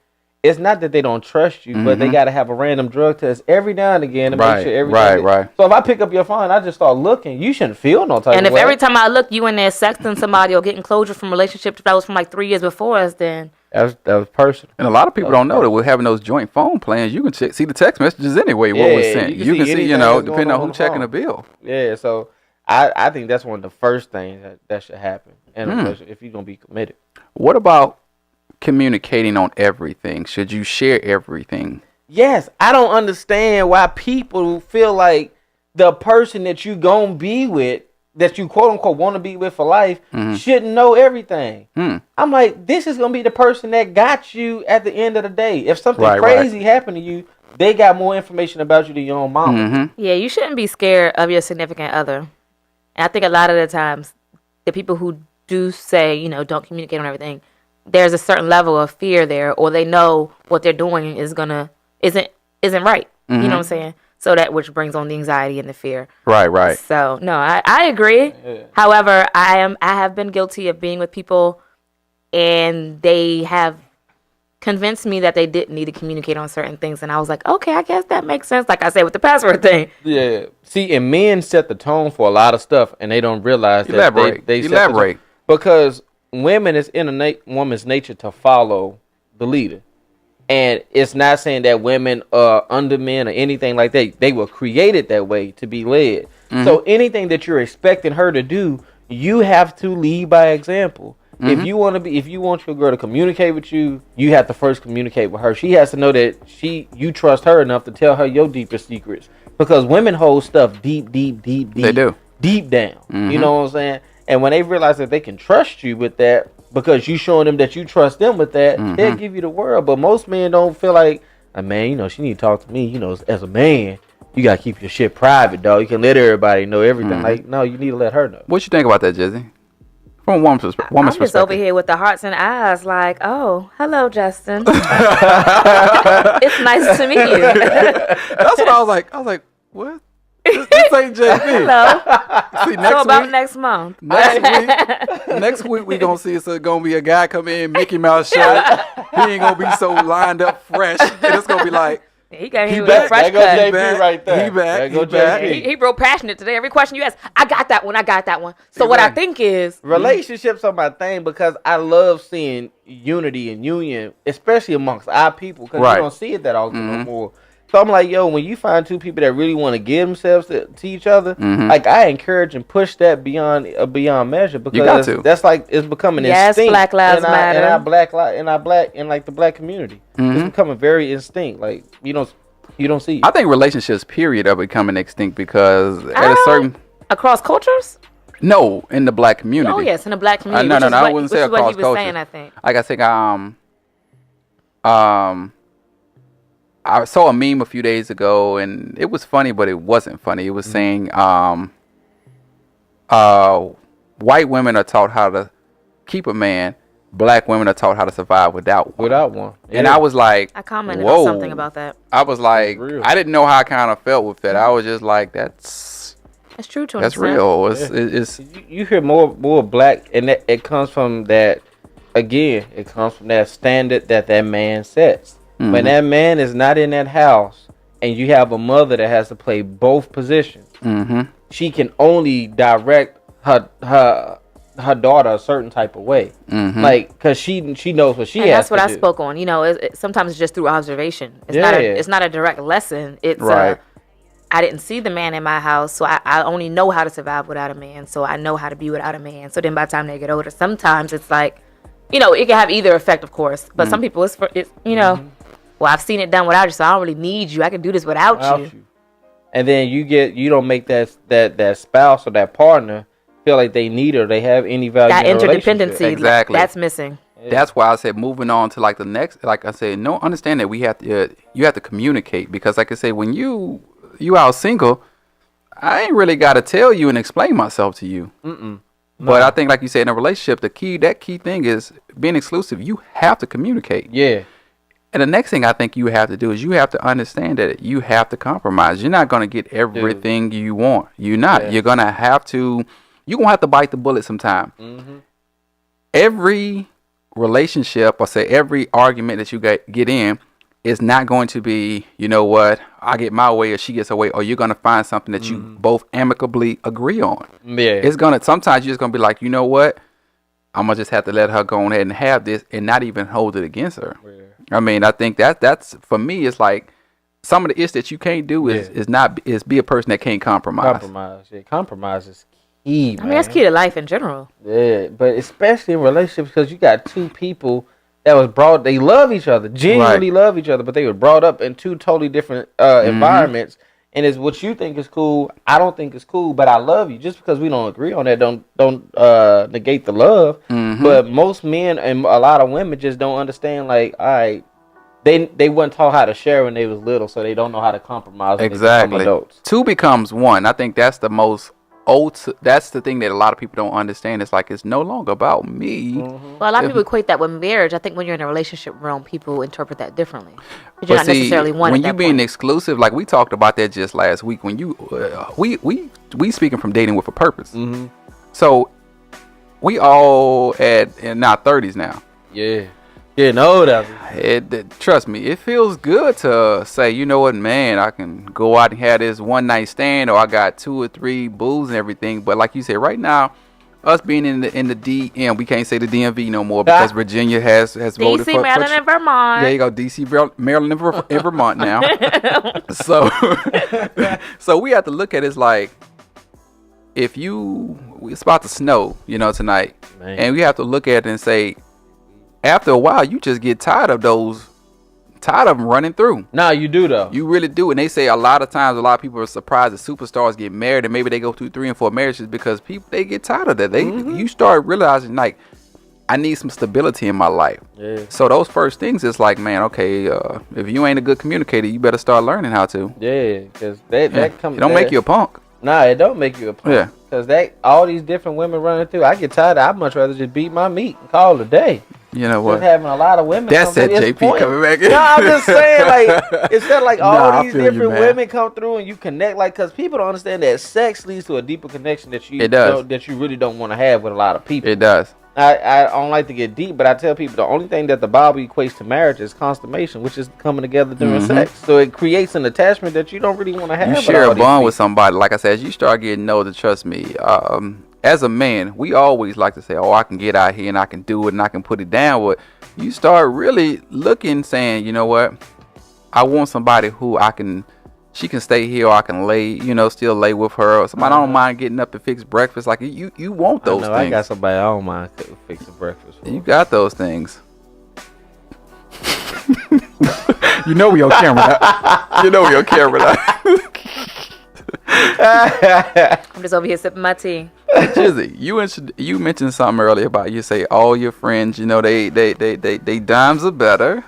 it's not that they don't trust you, but they got to have a random drug test every now and again to make sure everything. Right. So if I pick up your phone, I just start looking. You shouldn't feel no type. And of if way. every time I look, you in there sexting somebody or getting closure from relationships that was from like 3 years before us, then that was personal. And a lot of people don't know that we're having those joint phone plans. You can see the text messages anyway. What was sent. You can see depending on who checking the bill. Yeah. So I think that's one of the first things that should happen, and if you're gonna be committed. What about communicating on everything? Should you share everything? Yes, I don't understand why people feel like the person that you gonna be with, that you quote unquote want to be with for life, shouldn't know everything. I'm like, this is gonna be the person that got you at the end of the day. If something crazy happened to you, they got more information about you than your own mama. Yeah, you shouldn't be scared of your significant other. And I think a lot of the times, the people who do say, don't communicate on everything, there's a certain level of fear there, or they know what they're doing isn't right. You know what I'm saying? So that which brings on the anxiety and the fear. Right. So no, I agree. Yeah. However, I have been guilty of being with people, and they have convinced me that they didn't need to communicate on certain things, and I was like, okay, I guess that makes sense. Like I said with the password thing. Yeah. See, and men set the tone for a lot of stuff, and they don't realize that they elaborate because women, it's in a woman's nature to follow the leader. And it's not saying that women are under men or anything like that. They were created that way to be led. So anything that you're expecting her to do, you have to lead by example. If you want your girl to communicate with you, you have to first communicate with her. She has to know that you trust her enough to tell her your deepest secrets. Because women hold stuff deep. They do. Deep down. You know what I'm saying? And when they realize that they can trust you with that, because you showing them that you trust them with that, they'll give you the world. But most men don't feel like, man, she need to talk to me. As a man, you gotta keep your shit private, dog. You can let everybody know everything. Like, no, you need to let her know. What you think about that, Jizzy? From a woman's perspective. I'm just over here with the hearts and eyes, like, oh, hello, Justin. It's nice to meet you. That's what I was like. I was like, what? This ain't JP. Hello. See, next month. Next week we gonna see it's gonna be a guy come in, Mickey Mouse shirt. He ain't gonna be so lined up fresh. And it's gonna be like, he got with a fresh cut. JP right there. He back. He real passionate today. Every question you ask, I got that one. So what I think is relationships are my thing, because I love seeing unity and union, especially amongst our people, because you don't see it that often no more. So I'm like, yo, when you find two people that really want to give themselves to each other, like, I encourage and push that beyond measure, because that's like, it's becoming instinct. Black Lives Matter. In like the black community, it's becoming very instinct. Like, you don't see it. I think relationships, period, are becoming extinct because at a certain across cultures. No, in the black community. Oh yes, in the black community. No, I wouldn't say across culture. Saying, I think. Like I think I saw a meme a few days ago, and it was funny, but it wasn't funny. It was saying white women are taught how to keep a man, black women are taught how to survive without one. Yeah. And I was like, I commented on something about that. I was like, I didn't know how I kind of felt with that. I was just like, that's true to That's real. It's you hear more black, and it comes from that. Again, it comes from that standard that man sets. When that man is not in that house, and you have a mother that has to play both positions, she can only direct her daughter a certain type of way, like, because she knows what she has to do. That's what I spoke on. Sometimes it's just through observation. It's not a direct lesson. It's I didn't see the man in my house, so I only know how to survive without a man. So I know how to be without a man. So then by the time they get older, sometimes it's like, it can have either effect, of course. But some people, it's well, I've seen it done without you, so I don't really need you. I can do this without you. And then you don't make that spouse or that partner feel like they need or they have any value. That in interdependency, exactly, that's missing. Yeah. That's why I said moving on to like the next. Like I said, no, understand that we have to. You have to communicate because, like I said, when you out single, I ain't really got to tell you and explain myself to you. No. But I think, like you said, in a relationship, that key thing is being exclusive. You have to communicate. Yeah. And the next thing I think you have to do is you have to understand that you have to compromise. You're not going to get everything you want. You're not. Yeah. You're going to have to. You're going to have to bite the bullet sometime. Mm-hmm. Every relationship, or say every argument that you get in, is not going to be, you know what, I get my way or she gets her way, or you're going to find something that you both amicably agree on. Yeah. It's going to, sometimes you're just going to be like, you know what, I'm going to just have to let her go ahead and have this and not even hold it against her. Yeah. I mean, I think that's, for me, it's like, some of the issues that you can't do is be a person that can't compromise. Compromise is key, man. I mean, that's key to life in general. Yeah, but especially in relationships, because you got two people that was brought, they love each other, genuinely love each other, but they were brought up in two totally different environments. And it's what you think is cool, I don't think is cool, but I love you. Just because we don't agree on that, don't negate the love. Mm-hmm. But most men and a lot of women just don't understand. Like, all right, they weren't taught how to share when they was little, so they don't know how to compromise. When exactly. They become adults. Two becomes one. I think that's the most. That's the thing that a lot of people don't understand. It's like, it's no longer about me. Mm-hmm. Well, a lot of people equate that with marriage. I think when you're in a relationship realm, people interpret that differently. But you're not necessarily one. When you being exclusive, like we talked about that just last week. When you we speaking from dating with a purpose. Mm-hmm. So we all in our 30s now. Yeah. Getting old out here. Trust me, it feels good to say, you know what, man, I can go out and have this one night stand, or I got 2 or 3 booze and everything. But like you said, right now, us being in the DM, we can't say the DMV no more because Virginia has voted for DC, Maryland, and Vermont. There you go, DC, Maryland, and Vermont now. So we have to look at it like, if it's about to snow, tonight, man. And we have to look at it and say, after a while, you just get tired of them running through. No, you do though. You really do. And they say a lot of times, a lot of people are surprised that superstars get married, and maybe they go through 3 and 4 marriages because they get tired of that. You start realizing, like, I need some stability in my life. Yeah. So those first things, it's like, man, okay, if you ain't a good communicator, you better start learning how to. Yeah, because that comes. It don't make you a punk. Nah, it don't make you a punk. Yeah. Because all these different women running through, I get tired. I'd much rather just beat my meat and call it a day. You know what? Just having a lot of women. That's that JP coming back in. No, I'm just saying, like, instead of like all these different women come through and you connect, like, because people don't understand that sex leads to a deeper connection that you really don't want to have with a lot of people. It does. I don't like to get deep, but I tell people the only thing that the Bible equates to marriage is consummation, which is coming together during sex. So it creates an attachment that you don't really want to have. You share a bond with somebody. Like I said, as you start getting to trust me, as a man, we always like to say, oh, I can get out here and I can do it and I can put it down. But you start really looking, saying, you know what, I want somebody who she can stay here, or I can lay, still lay with her, or somebody I don't mind getting up and fix breakfast. Like, you want those things. I got somebody I don't mind fixing breakfast for. You got those things. We on camera now. We on camera now. I'm just over here sipping my tea. Jizzy, you mentioned something earlier about, you say all your friends, they dimes are better,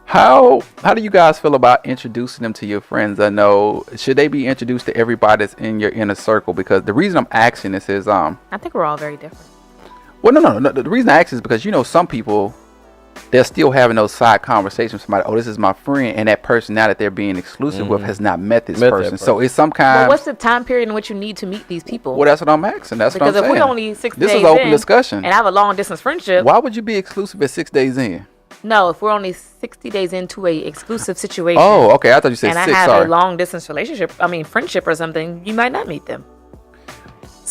How do you guys feel about introducing them to your friends? I know, should they be introduced to everybody that's in your inner circle? Because the reason I'm asking this is I think we're all very different. Well, no. The reason I ask is because some people, they're still having those side conversations with somebody. Oh, this is my friend, and that person now that they're being exclusive with has not met this person. So it's some kind. But what's the time period in which you need to meet these people? Well, that's what I'm asking. That's because what I'm saying. Because if we're only 6 days this is open discussion, and I have a long distance friendship. Why would you be exclusive at 6 days in? No, if we're only 60 days into a exclusive situation. Oh, okay. I thought you said 6. And I have a long distance friendship or something, you might not meet them.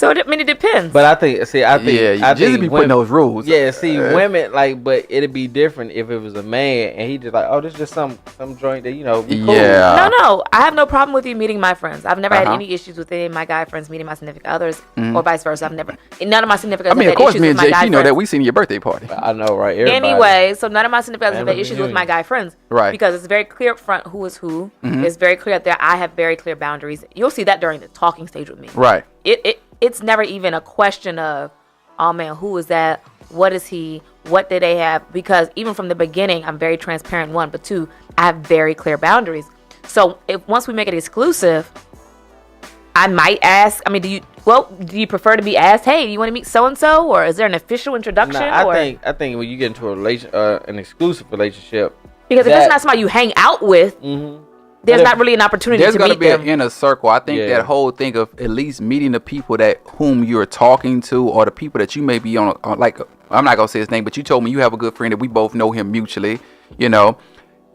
So I mean, it depends. But I think Jizzy be putting those rules. Yeah, see, women like, but it'd be different if it was a man and he just like, oh, this is just some joint that be cool. Yeah. No, I have no problem with you meeting my friends. I've never had any issues with any of my guy friends meeting my significant others, or vice versa. None of my significant others have had issues with my guy friends. I mean, of course, me and Jake, you know that we seen your birthday party. I know, right? Everybody. Anyway, so none of my significant others have had issues with my guy friends, right? Because it's very clear up front who is who. It's very clear that I have very clear boundaries. You'll see that during the talking stage with me, right? It's never even a question of, oh man, who is that? What is he? What did they have? Because even from the beginning, I'm very transparent, one, but two, I have very clear boundaries. So if once we make it exclusive, I might ask. I mean, do you prefer to be asked? Hey, do you want to meet so and so, or is there an official introduction? I think when you get into an exclusive relationship, because if it's not somebody you hang out with. There's not really an opportunity to meet them. There's going to be an inner circle. I think that whole thing of at least meeting the people whom you're talking to, or the people that you may be on like, I'm not going to say his name, but you told me you have a good friend that we both know him mutually. You know,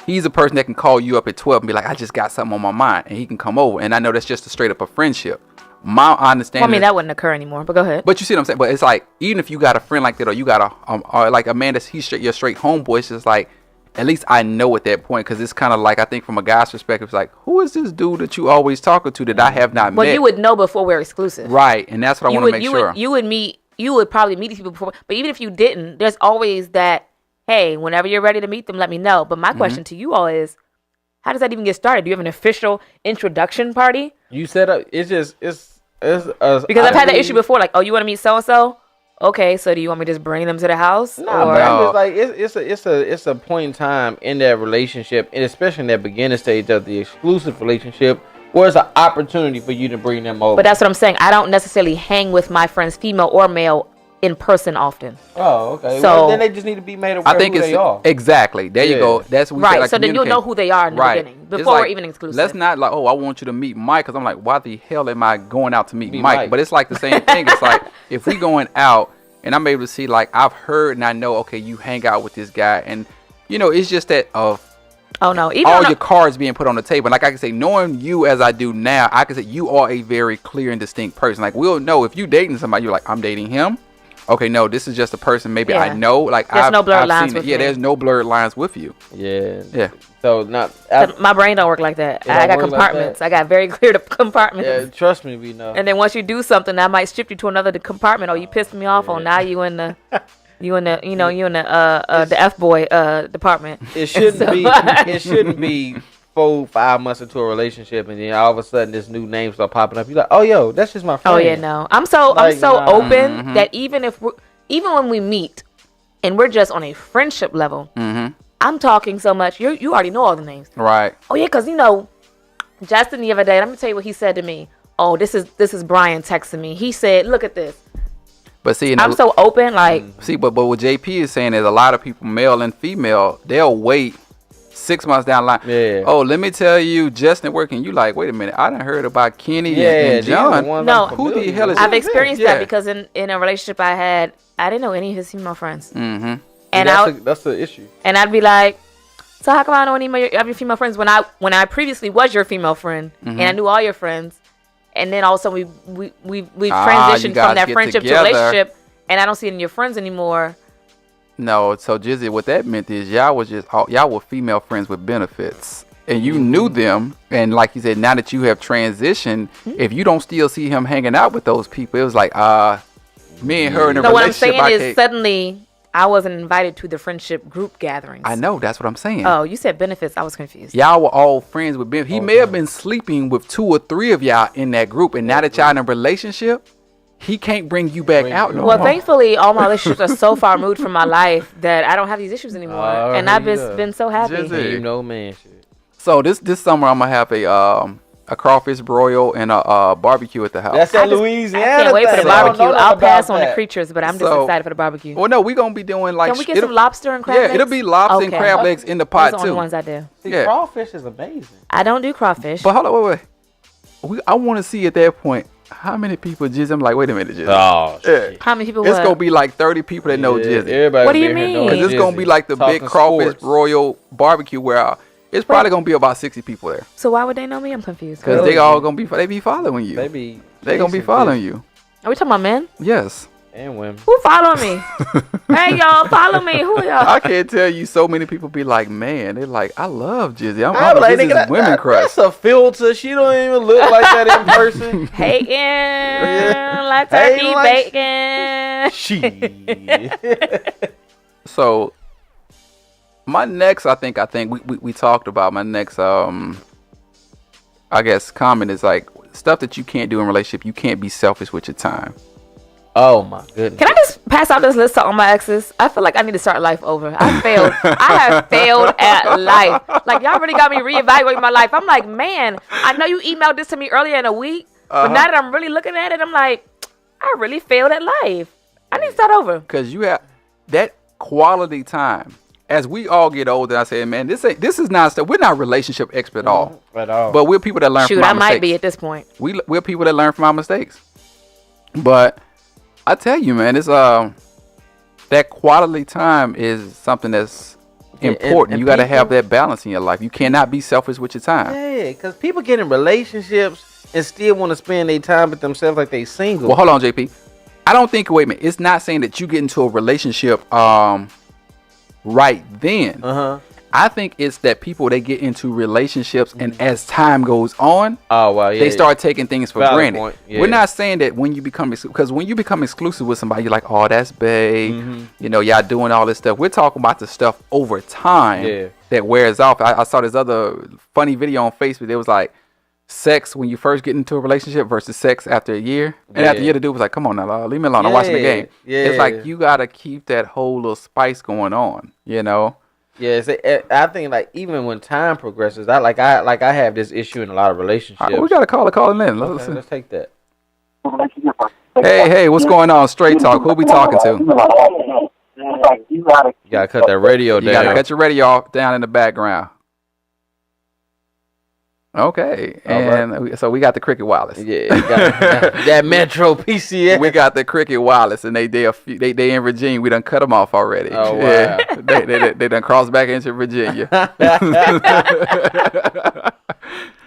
he's a person that can call you up at 12 and be like, I just got something on my mind, and he can come over. And I know that's just a straight up a friendship. My understanding. Well, I mean, that wouldn't occur anymore, but go ahead. But you see what I'm saying? But it's like, even if you got a friend like that, or you got or like a man that's your straight homeboy, it's just like, at least I know at that point, because it's kind of like, I think from a guy's perspective, it's like, who is this dude that you always talking to that I have not met? Well, you would know before we're exclusive. Right, and that's what I want to make sure. You would probably meet these people before, but even if you didn't, there's always that, hey, whenever you're ready to meet them, let me know. But my question to you all is, how does that even get started? Do you have an official introduction party? You set up, because I've had that issue before, like, oh, you want to meet so-and-so? Okay, so do you want me to just bring them to the house? No. It's a point in time in that relationship, and especially in that beginning stage of the exclusive relationship, where it's an opportunity for you to bring them over. But that's what I'm saying. I don't necessarily hang with my friends, female or male, in person often. Oh, okay. So well, then they just need to be made aware of who they are. Exactly. There you go. That's what we right. say, like, so then you'll know who they are in the beginning before we're even exclusive. Let's not like, oh, I want you to meet Mike, because I'm like, why the hell am I going out to meet Mike? But it's like the same thing. It's like, if we going out and I'm able to see, like, I've heard and I know, okay, you hang out with this guy, and you know, it's just that oh no, even all your cards being put on the table. Like I can say, knowing you as I do now, I can say you are a very clear and distinct person. Like, we'll know if you dating somebody, you're like, I'm dating him. Okay, no, this is just a person maybe I know. Like, there's no blurred lines with me. Yeah, there's no blurred lines with you. Yeah. So my brain don't work like that. I got compartments. I got very clear compartments. Yeah, trust me, we know. And then once you do something, I might shift you to another compartment. Or you pissed me off. Or now you in the the F boy department. It shouldn't be 4-5 months into a relationship, and then all of a sudden this new name start popping up. You're like, oh, yo, that's just my friend. Oh yeah, no, I'm so open that even when we meet and we're just on a friendship level, I'm talking so much. You already know all the names, right? Oh yeah, because Justin the other day. Let me tell you what he said to me. Oh, this is Brian texting me. He said, look at this. But see, I'm so open, like. See, but what JP is saying is a lot of people, male and female, they'll wait 6 months down the line. Yeah. Oh, let me tell you, Justin working. You like, wait a minute, I done heard about Kenny and John. No, who the hell is? I've experienced that because in a relationship I had, I didn't know any of his female friends. Mm-hmm. And that's the issue. And I'd be like, so how come I don't know any of your female friends when I previously was your female friend and I knew all your friends, and then also we transitioned from that friendship to relationship, and I don't see any of your friends anymore. No, so Jizzy, what that meant is y'all were female friends with benefits, and you knew them, and like you said, now that you have transitioned, if you don't still see him hanging out with those people, it was like me and her in a relationship. What I'm saying is suddenly I wasn't invited to the friendship group gatherings. I know, that's what I'm saying. Oh, you said benefits. I was confused. Y'all were all friends with benefits. He may have been sleeping with 2 or 3 of y'all in that group, and now that y'all in a relationship, he can't bring you back out no more. Well, thankfully, all my relationships are so far removed from my life that I don't have these issues anymore, and I've been so happy. Man, shit. So this summer I'm gonna have a crawfish broil and a barbecue at the house. That's at Louisiana. I can't wait for the barbecue. I'll pass on the creatures, but I'm just excited for the barbecue. Well, no, we're gonna be doing like. Can we get some lobster and crab legs? Yeah, it'll be lobster and crab legs in the pot Those too. are the ones I do. See, crawfish is amazing. I don't do crawfish. But hold on, wait. I want to see at that point how many people Jizzy. I'm like, wait a minute, Jizzy. Oh, shit. How many people? It's gonna be like 30 people that know Jizzy. What do you mean? Because it's gonna be like the big crawfish broil barbecue where it's probably gonna be about 60 people there. So why would they know me? I'm confused. Because they all gonna be following you. They gonna be following you. Are we talking about men? Yes. And women. Who following me? Hey, y'all, follow me. Who y'all? I can't tell you. So many people be like, man, they're like, I love Jizzy. I'm like, Jizzy's women crush. That's a filter. She don't even look like that in person. Hating like turkey bacon. She. So my next, I think we talked about my next, I guess comment is like stuff that you can't do in a relationship. You can't be selfish with your time. Oh my goodness. Can I just pass out this list to all my exes? I feel like I need to start life over. I failed. I have failed at life. Like, y'all really got me reevaluating my life. I'm like, man, I know you emailed this to me earlier in the week, but now that I'm really looking at it, I'm like, I really failed at life. I need to start over. Because you have that quality time. As we all get older, I say, man, this is not stuff. We're not relationship expert at all. But we're people that learn from our mistakes. I might be at this point. We're people that learn from our mistakes. But I tell you, man, it's that quality time is something that's important. And you got to have that balance in your life. You cannot be selfish with your time. Yeah, because people get in relationships and still want to spend their time with themselves like they single. Well, hold on, JP. I don't think. Wait a minute. It's not saying that you get into a relationship right then. I think it's that people, they get into relationships and as time goes on, they start taking things for granted. We're not saying that when you become, because when you become exclusive with somebody, you're like, oh, that's babe. You know, y'all doing all this stuff. We're talking about the stuff over time that wears off. I saw this other funny video on Facebook. It was like sex when you first get into a relationship versus sex after a year. And after a year, the dude was like, come on now, leave me alone. I'm watching the game. It's like you got to keep that whole little spice going on, you know? Yes, I think like even when time progresses, I have this issue in a lot of relationships. We got to call him in. Let's take that. Hey, what's going on? Straight Talk. Who we talking to? You gotta cut that radio down. You gotta cut your radio off down in the background. Okay, and so we got the Cricket Wireless. Yeah, you got that Metro PCS. We got the Cricket Wireless, and they in Virginia. We done cut them off already. Oh wow! They done crossed back into Virginia.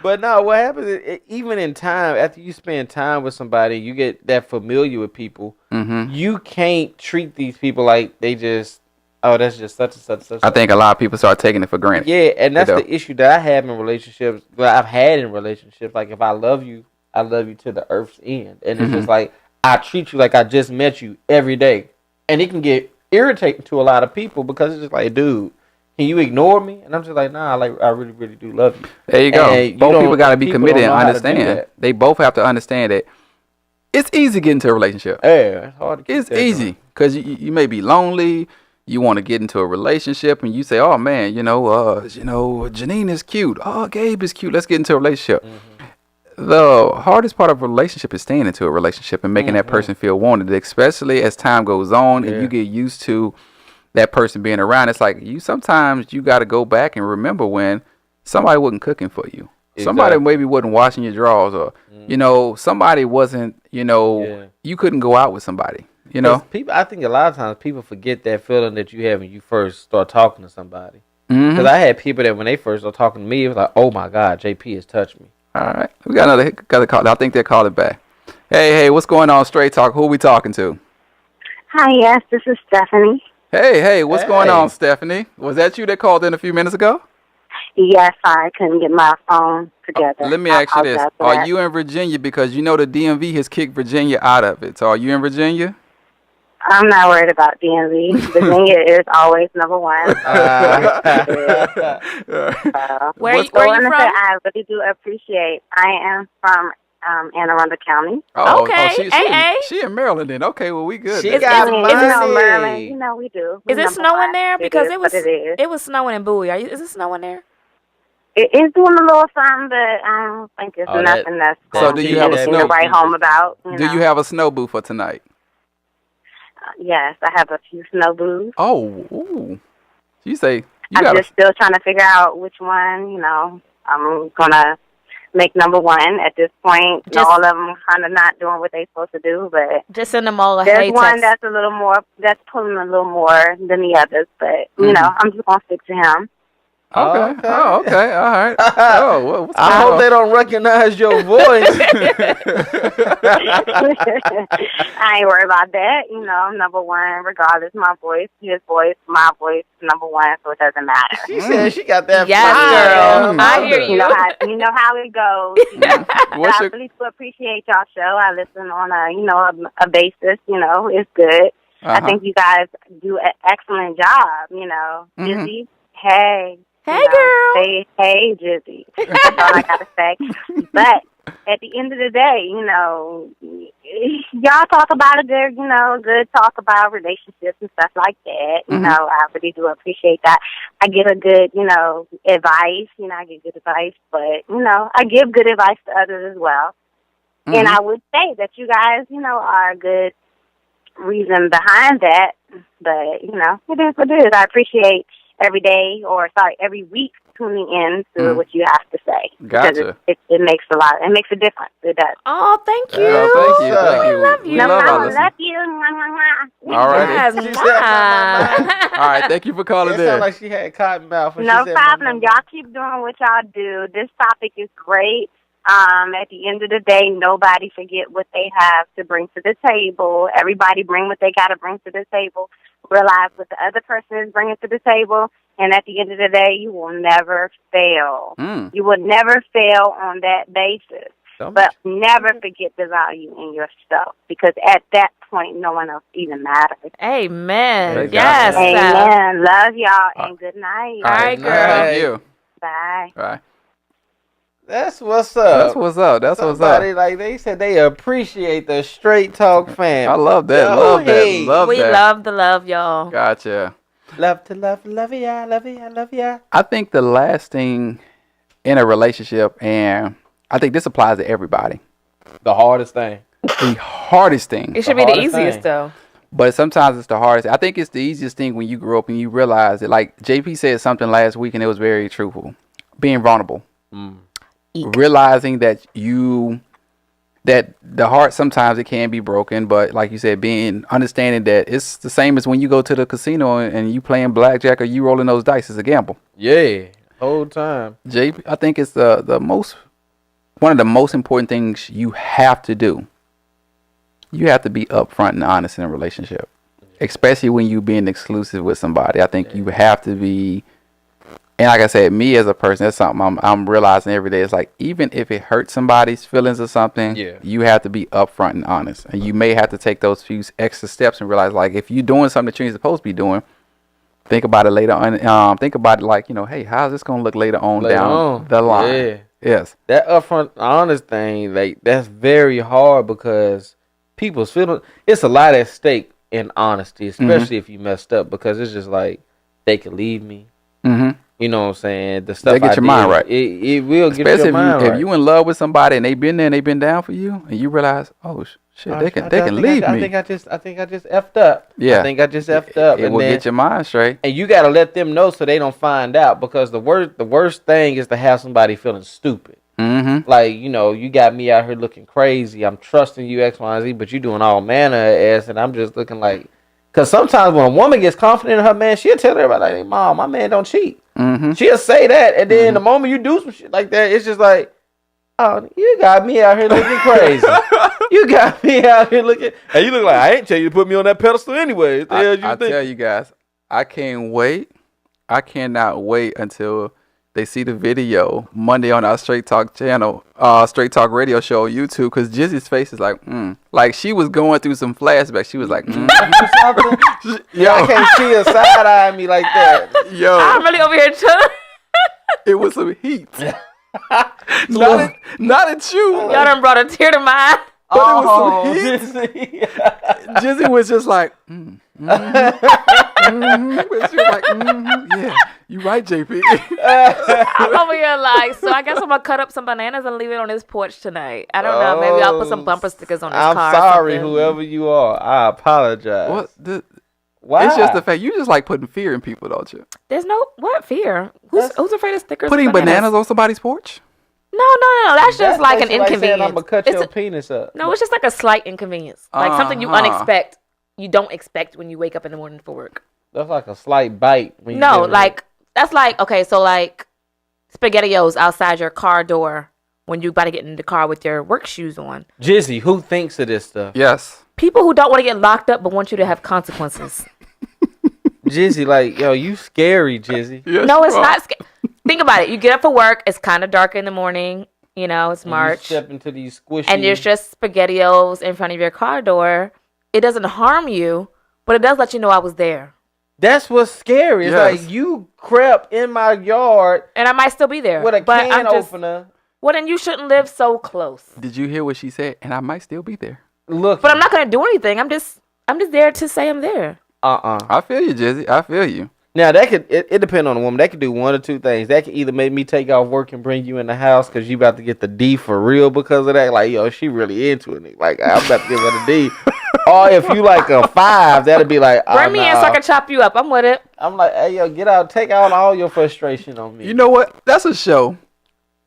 But no, what happens is, even in time, after you spend time with somebody, you get that familiar with people. You can't treat these people like they just. Oh, that's just such and such and such. I think a lot of people start taking it for granted. Yeah, and that's the issue that I have in relationships. Well, I've had in relationships. Like, if I love you to the earth's end. And it's just like, I treat you like I just met you every day. And it can get irritating to a lot of people because it's just like, dude, can you ignore me? And I'm just like, nah, I really, really do love you. There you go. Both people got to be committed and understand. They both have to understand that it's easy to get into a relationship. Yeah, it's hard to get It's easy because you may be lonely. You want to get into a relationship and you say, oh man, Janine is cute. Oh, Gabe is cute. Let's get into a relationship. The hardest part of a relationship is staying into a relationship and making that person feel wanted, especially as time goes on and you get used to that person being around. It's like sometimes you got to go back and remember when somebody wasn't cooking for you. Exactly. Somebody maybe wasn't washing your drawers or, somebody wasn't, you couldn't go out with somebody. People, I think a lot of times people forget that feeling that you have when you first start talking to somebody. Because I had people that when they first started talking to me, it was like, oh my God, JP has touched me. All right. We got another call. I think they're calling back. Hey, what's going on? Straight Talk. Who are we talking to? Hi, yes, this is Stephanie. Hey, what's going on, Stephanie? Was that you that called in a few minutes ago? Yes, I couldn't get my phone together. Let me ask you this. Are you in Virginia? Because the DMV has kicked Virginia out of it. So are you in Virginia? I'm not worried about DMV. Virginia is always number one. Where are you from? I really do appreciate. I am from Anne Arundel County. Okay. She in Maryland then. Okay, well, we good. She got money. Maryland, we do. Is it snowing there? Because it was snowing in Bowie. Is it snowing there? It is doing a little something, but I don't think it's nothing that's so do you have a snow right home about. Do you have a snow booth for tonight? Yes, I have a few snow booths. Oh, ooh. You say I'm just still trying to figure out which one, I'm gonna make number one at this point. All of them kind of not doing what they're supposed to do, but just send them all a there's one that's a little more, that's pulling a little more than the others, but I'm just gonna stick to him. Okay. Oh, okay. All right. Oh, what's I hope they don't recognize your voice. I ain't worried about that. You know, number one, regardless, my voice, his voice, my voice, number one, so it doesn't matter. She said she got that Yes, fire. girl. I hear you. You know how it goes. You know? I really do appreciate y'all show. I listen on a basis. You know, it's good. I think you guys do an excellent job. You know, Jizzy, hey. Hey, girl. Say, hey, Jizzy. That's all I gotta say. But at the end of the day, you know, y'all talk about good talk about relationships and stuff like that. You know, I really do appreciate that. I give a good, advice. You know, I give good advice, but, I give good advice to others as well. And I would say that you guys, are a good reason behind that. But, it is what it is. I appreciate every week tuning in to what you have to say. Gotcha. Because it makes it makes a difference. It does. Oh, thank you. Thank you. I love you. We love our listeners. Love you. All right. Yes, She said, All right. Thank you for calling it in. sounded like she had cotton mouth. No problem. Y'all keep doing what y'all do. This topic is great. At the end of the day, nobody forget what they have to bring to the table. Everybody bring what they got to bring to the table. Realize what the other person is bringing to the table. And at the end of the day, you will never fail. You will never fail on that basis. But never forget the value in yourself, because at that point, no one else even matters. Amen. Yes. Yes. Amen. Love y'all, and good night. All right, girl. Thank you. Bye. Bye. That's what's up. That's what's up. That's what's Somebody, up. like they said, they appreciate the Straight Talk fam. I love that. Yo, Love hey. that. Love We that. love the love, y'all. Gotcha. Love to love ya, love ya, love ya. I think the last thing in a relationship, and I think this applies to everybody, The hardest thing. the hardest thing, It should be the hardest easiest, thing. though. but sometimes it's the hardest. I think it's the easiest thing when you grow up and you realize it. Like JP said something last week, and it was very truthful. Being vulnerable. Realizing that the heart, sometimes it can be broken, but like you said, understanding that it's the same as when you go to the casino and you playing blackjack or you rolling those dice. It's a gamble. Yeah, whole time. JP, I think it's one of the most important things you have to do. You have to be upfront and honest in a relationship, especially when you being exclusive with somebody. I think you have to be. And like I said, me as a person, that's something I'm realizing every day. It's like, even if it hurts somebody's feelings or something, you have to be upfront and honest. And you may have to take those few extra steps and realize, like, if you're doing something that you're supposed to be doing, think about it later on. Think about it like, hey, how's this going to look later on down the line? Yeah. Yes. That upfront honest thing, like, that's very hard because people's feelings, it's a lot at stake in honesty, especially if you messed up, because it's just like, they could leave me. You know what I'm saying? The stuff They get your mind right. It will get Especially your mind right. if you in love with somebody and they've been there and they've been down for you, and you realize, oh shit, they can leave me. I think I just effed up. Yeah. I think I just effed up. It will get your mind straight. And you gotta let them know so they don't find out, because the worst thing is to have somebody feeling stupid. Like, you got me out here looking crazy. I'm trusting you X, Y, and Z, but you doing all manner of ass, and I'm just looking like. Because sometimes when a woman gets confident in her man, she'll tell everybody, like, hey, Mom, my man don't cheat. She'll say that, and then the moment you do some shit like that, it's just like, oh, you got me out here looking crazy. You got me out here looking. And you look like, I ain't tell you to put me on that pedestal anyway. I tell you guys, I can't wait. I cannot wait until they see the video Monday on our Straight Talk channel, Straight Talk radio show on YouTube, because Jizzy's face is like, like she was going through some flashbacks. She was like, Yo, I can't see her side-eyeing me like that. Yo, I'm really over here too. it was some heat. not at you. Y'all done brought a tear to my eye. But it was some heat. Jizzy was just like, She was like, yeah, you right, JP. I'm over here like, so I guess I'm gonna cut up some bananas and leave it on his porch tonight. I don't know. Maybe I'll put some bumper stickers on his car. I'm sorry, whoever you are. I apologize. Why? It's just the fact you just like putting fear in people, don't you? There's no fear. Who's afraid of stickers? Putting bananas on somebody's porch? No. That's just like an inconvenience. I'm gonna cut your penis up. No, it's just like a slight inconvenience, like something you you don't expect when you wake up in the morning for work. That's like a slight bite. When no, like that's like, okay, so like SpaghettiOs outside your car door when you about to get in the car with your work shoes on. Jizzy, who thinks of this stuff? Yes. People who don't want to get locked up but want you to have consequences. Jizzy, like, yo, you scary, Jizzy. Yes, No, you it's are. not. Think about it. You get up for work. It's kind of dark in the morning. You know, it's And March. You step into these squishy. And there's just SpaghettiOs in front of your car door. It doesn't harm you, but it does let you know I was there. That's what's scary. It's Yes. like you crept in my yard And I might still be there. with a but can I'm just, opener. well, then you shouldn't live so close. Did you hear what she said? And I might still be there. Look. But I'm not going to do anything. I'm just there to say I'm there. I feel you, Jizzy. I feel you. Now that could it depend on the woman. That could do one or two things. That could either make me take off work and bring you in the house because you about to get the D for real because of that. Like, yo, she really into it. Like, I'm about to give her the D. Or if you like a 5, that'd be like, Bring me in so I can chop you up. I'm with it. I'm like, hey, yo, get out, take out all your frustration on me. You know what? That's a show.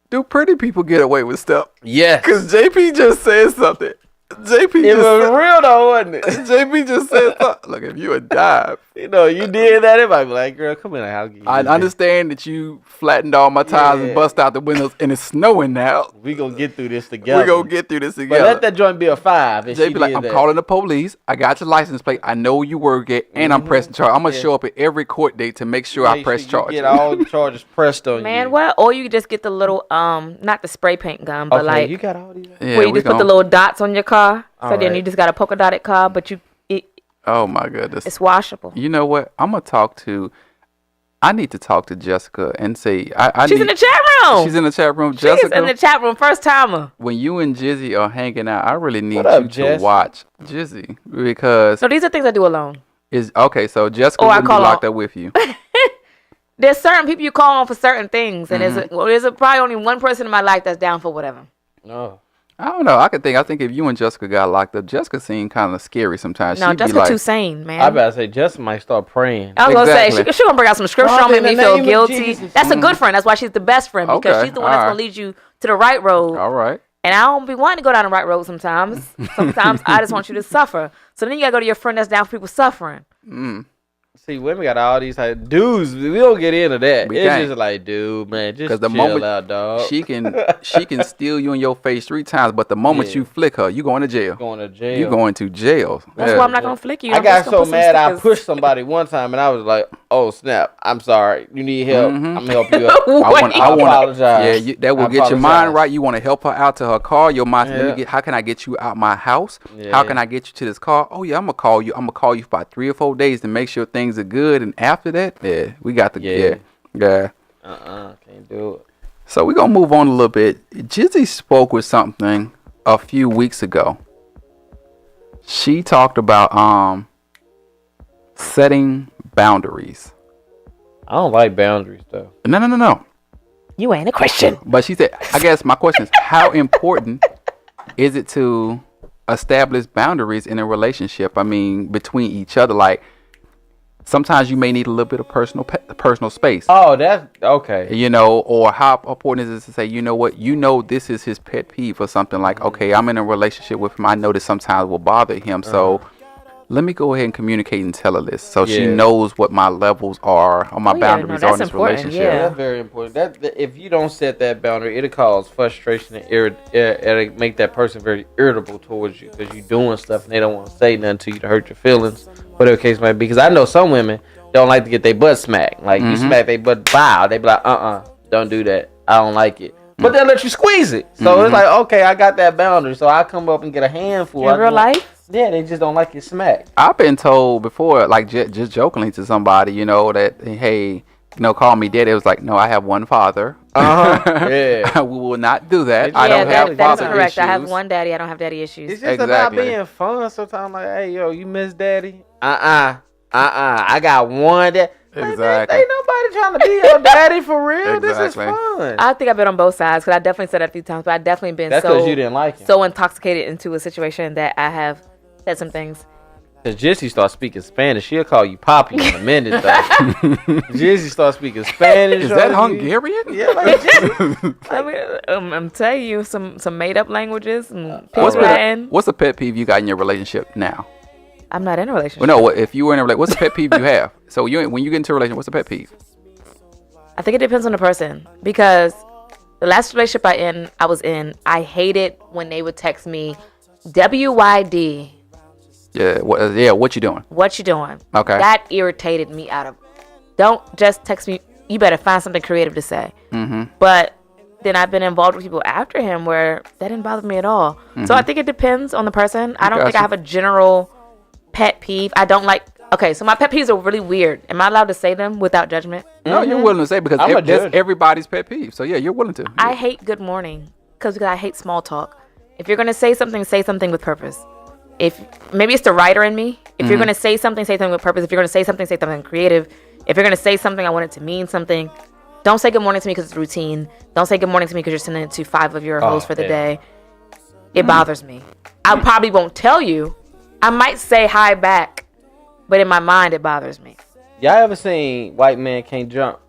Do pretty people get away with stuff? yes, Because JP just said something. JP it was just real though, wasn't it? JP just said something. Look, if you a dive, You know, you did that. It might be like, girl, come in. I'll give you I this. understand that you flattened all my tires Yeah. and bust out the windows, and it's snowing now. We gonna get through this together. We gonna get through this But together. let that joint be a 5. If she JP like, did I'm that. calling the police. I got your license plate. I know you work it, and I'm pressing charge. I'm gonna show up at every court date to make sure I Make press sure charge. you get all the charges pressed on you. Man, what? Or you just get the little, not the spray paint gun, but Okay, like, you got all these. Yeah, where you we just put gon- the little dots on your car. So All then right. you just got a polka dotted car, but Oh my goodness. it's washable. You know what? I need to talk to Jessica and say She's in the chat room. She's in the chat room. She's Jessica, in the chat room. First timer. when you and Jizzy are hanging out, I really need What up, you Jess? to watch Jizzy because So these are things I do alone. is okay. So Jessica Or I wouldn't be call locked out. up with you. There's certain people you call on for certain things, and Mm-hmm. there's probably only one person in my life that's down for whatever. No. I don't know. I think if you and Jessica got locked up, Jessica seemed kind of scary sometimes. No, She'd be Jessica like, too sane, man. I about to say Justin might start praying. I was gonna say Exactly. she gonna bring out some scripture Father, on me, in make the me feel name of guilty. Jesus. That's a good friend. That's why she's the best friend because Okay, she's the one that's alright. gonna lead you to the right road. all right. And I don't be wanting to go down the right road sometimes. Sometimes I just want you to suffer. So then you gotta go to your friend that's down for people suffering. See, women got all these type dudes. We don't get into that. We It's can't. just like, dude, man, just 'Cause the chill moment out, dog. She can steal you in your face 3 times, but the moment Yeah. you flick her, you going to jail. going to jail. You going to jail. That's Yeah. why I'm not gonna flick you. I I'm got just gonna so put some mad I stickers. pushed somebody one time and I was like, oh snap, I'm sorry. You need help. I'm gonna help you out. I want apologize. Yeah, that will I get your mind apologize. right. You want to help her out to her car. Your mind. Let me Yeah. get. How can I get you out my house? Yeah. How can I get you to this car? Oh yeah, I'm gonna call you. I'm gonna call you for about 3 or 4 days to make sure things are good. And after that, yeah, we got the Yeah. yeah. Can't do it. So we're gonna move on a little bit. Jizzy spoke with something a few weeks ago. She talked about setting boundaries. I don't like boundaries though. No. You ain't a Christian. But she said, I guess my question is, how important is it to establish boundaries in a relationship? I mean, between each other, like sometimes you may need a little bit of personal space. Oh, that's okay. You know, or how important is it to say, you know what, this is his pet peeve or something like, okay, I'm in a relationship with him. I know this sometimes will bother him. So let me go ahead and communicate and tell her this so she Yeah. knows what my levels are or my Oh, yeah, boundaries no, are in that's this important, relationship. yeah. That's very important. That if you don't set that boundary, it'll cause frustration and it'll make that person very irritable towards you because you're doing stuff and they don't want to say nothing to you to hurt your feelings, whatever the case might be. Because I know some women don't like to get their butt smacked. Like you smack their butt, bow, they be like, don't do that. I don't like it. But they'll let you squeeze it. So it's like, okay, I got that boundary. So I come up and get a handful. In real life? Yeah, they just don't like it smacked. I've been told before, like just jokingly to somebody, you know, that, hey, call me daddy. It was like, no, I have one father. Yeah. We will not do that. It's I don't that have is father correct. issues. I have one daddy. I don't have daddy issues. It's just about Exactly. being fun sometimes. Like, hey, yo, you miss daddy? I got one that. Exactly. Ain't nobody trying to be your daddy for real. This is Exactly. fun. I think I've been on both sides because I definitely said that a few times, but I've definitely been That's because you didn't like him. so intoxicated into a situation that I have said some things. Because Jissy starts speaking Spanish, she'll call you Poppy in a minute, though. Jissy starts speaking Spanish. Is that on you. Hungarian? Yeah, like Jissy. I mean, I'm telling you some made up languages and What's, pig Latin. what's a pet peeve you got in your relationship now? I'm not in a relationship. Well, no, if you were in a relationship, what's a pet peeve you have? So when you get into a relationship, what's a pet peeve? I think it depends on the person, because the last relationship I was in, I hated when they would text me, WYD. Yeah. What you doing? What you doing? Okay. That irritated me out of. Don't just text me. You better find something creative to say. Mm-hmm. But then I've been involved with people after him where that didn't bother me at all. Mm-hmm. So I think it depends on the person. I don't think I have a general pet peeve. I don't like. Okay, so my pet peeves are really weird. Am I allowed to say them without judgment? No, you're willing to say, because that's everybody's pet peeve. So yeah, you're willing to. I hate good morning because I hate small talk. If you're gonna say something with purpose. If maybe it's the writer in me. If you're gonna say something with purpose. If you're gonna say something creative. If you're gonna say something, I want it to mean something. Don't say good morning to me because it's routine. Don't say good morning to me because you're sending it to 5 of your hosts for the day. It bothers me. I probably won't tell you. I might say hi back, but in my mind, it bothers me. Y'all ever seen White Man Can't Jump?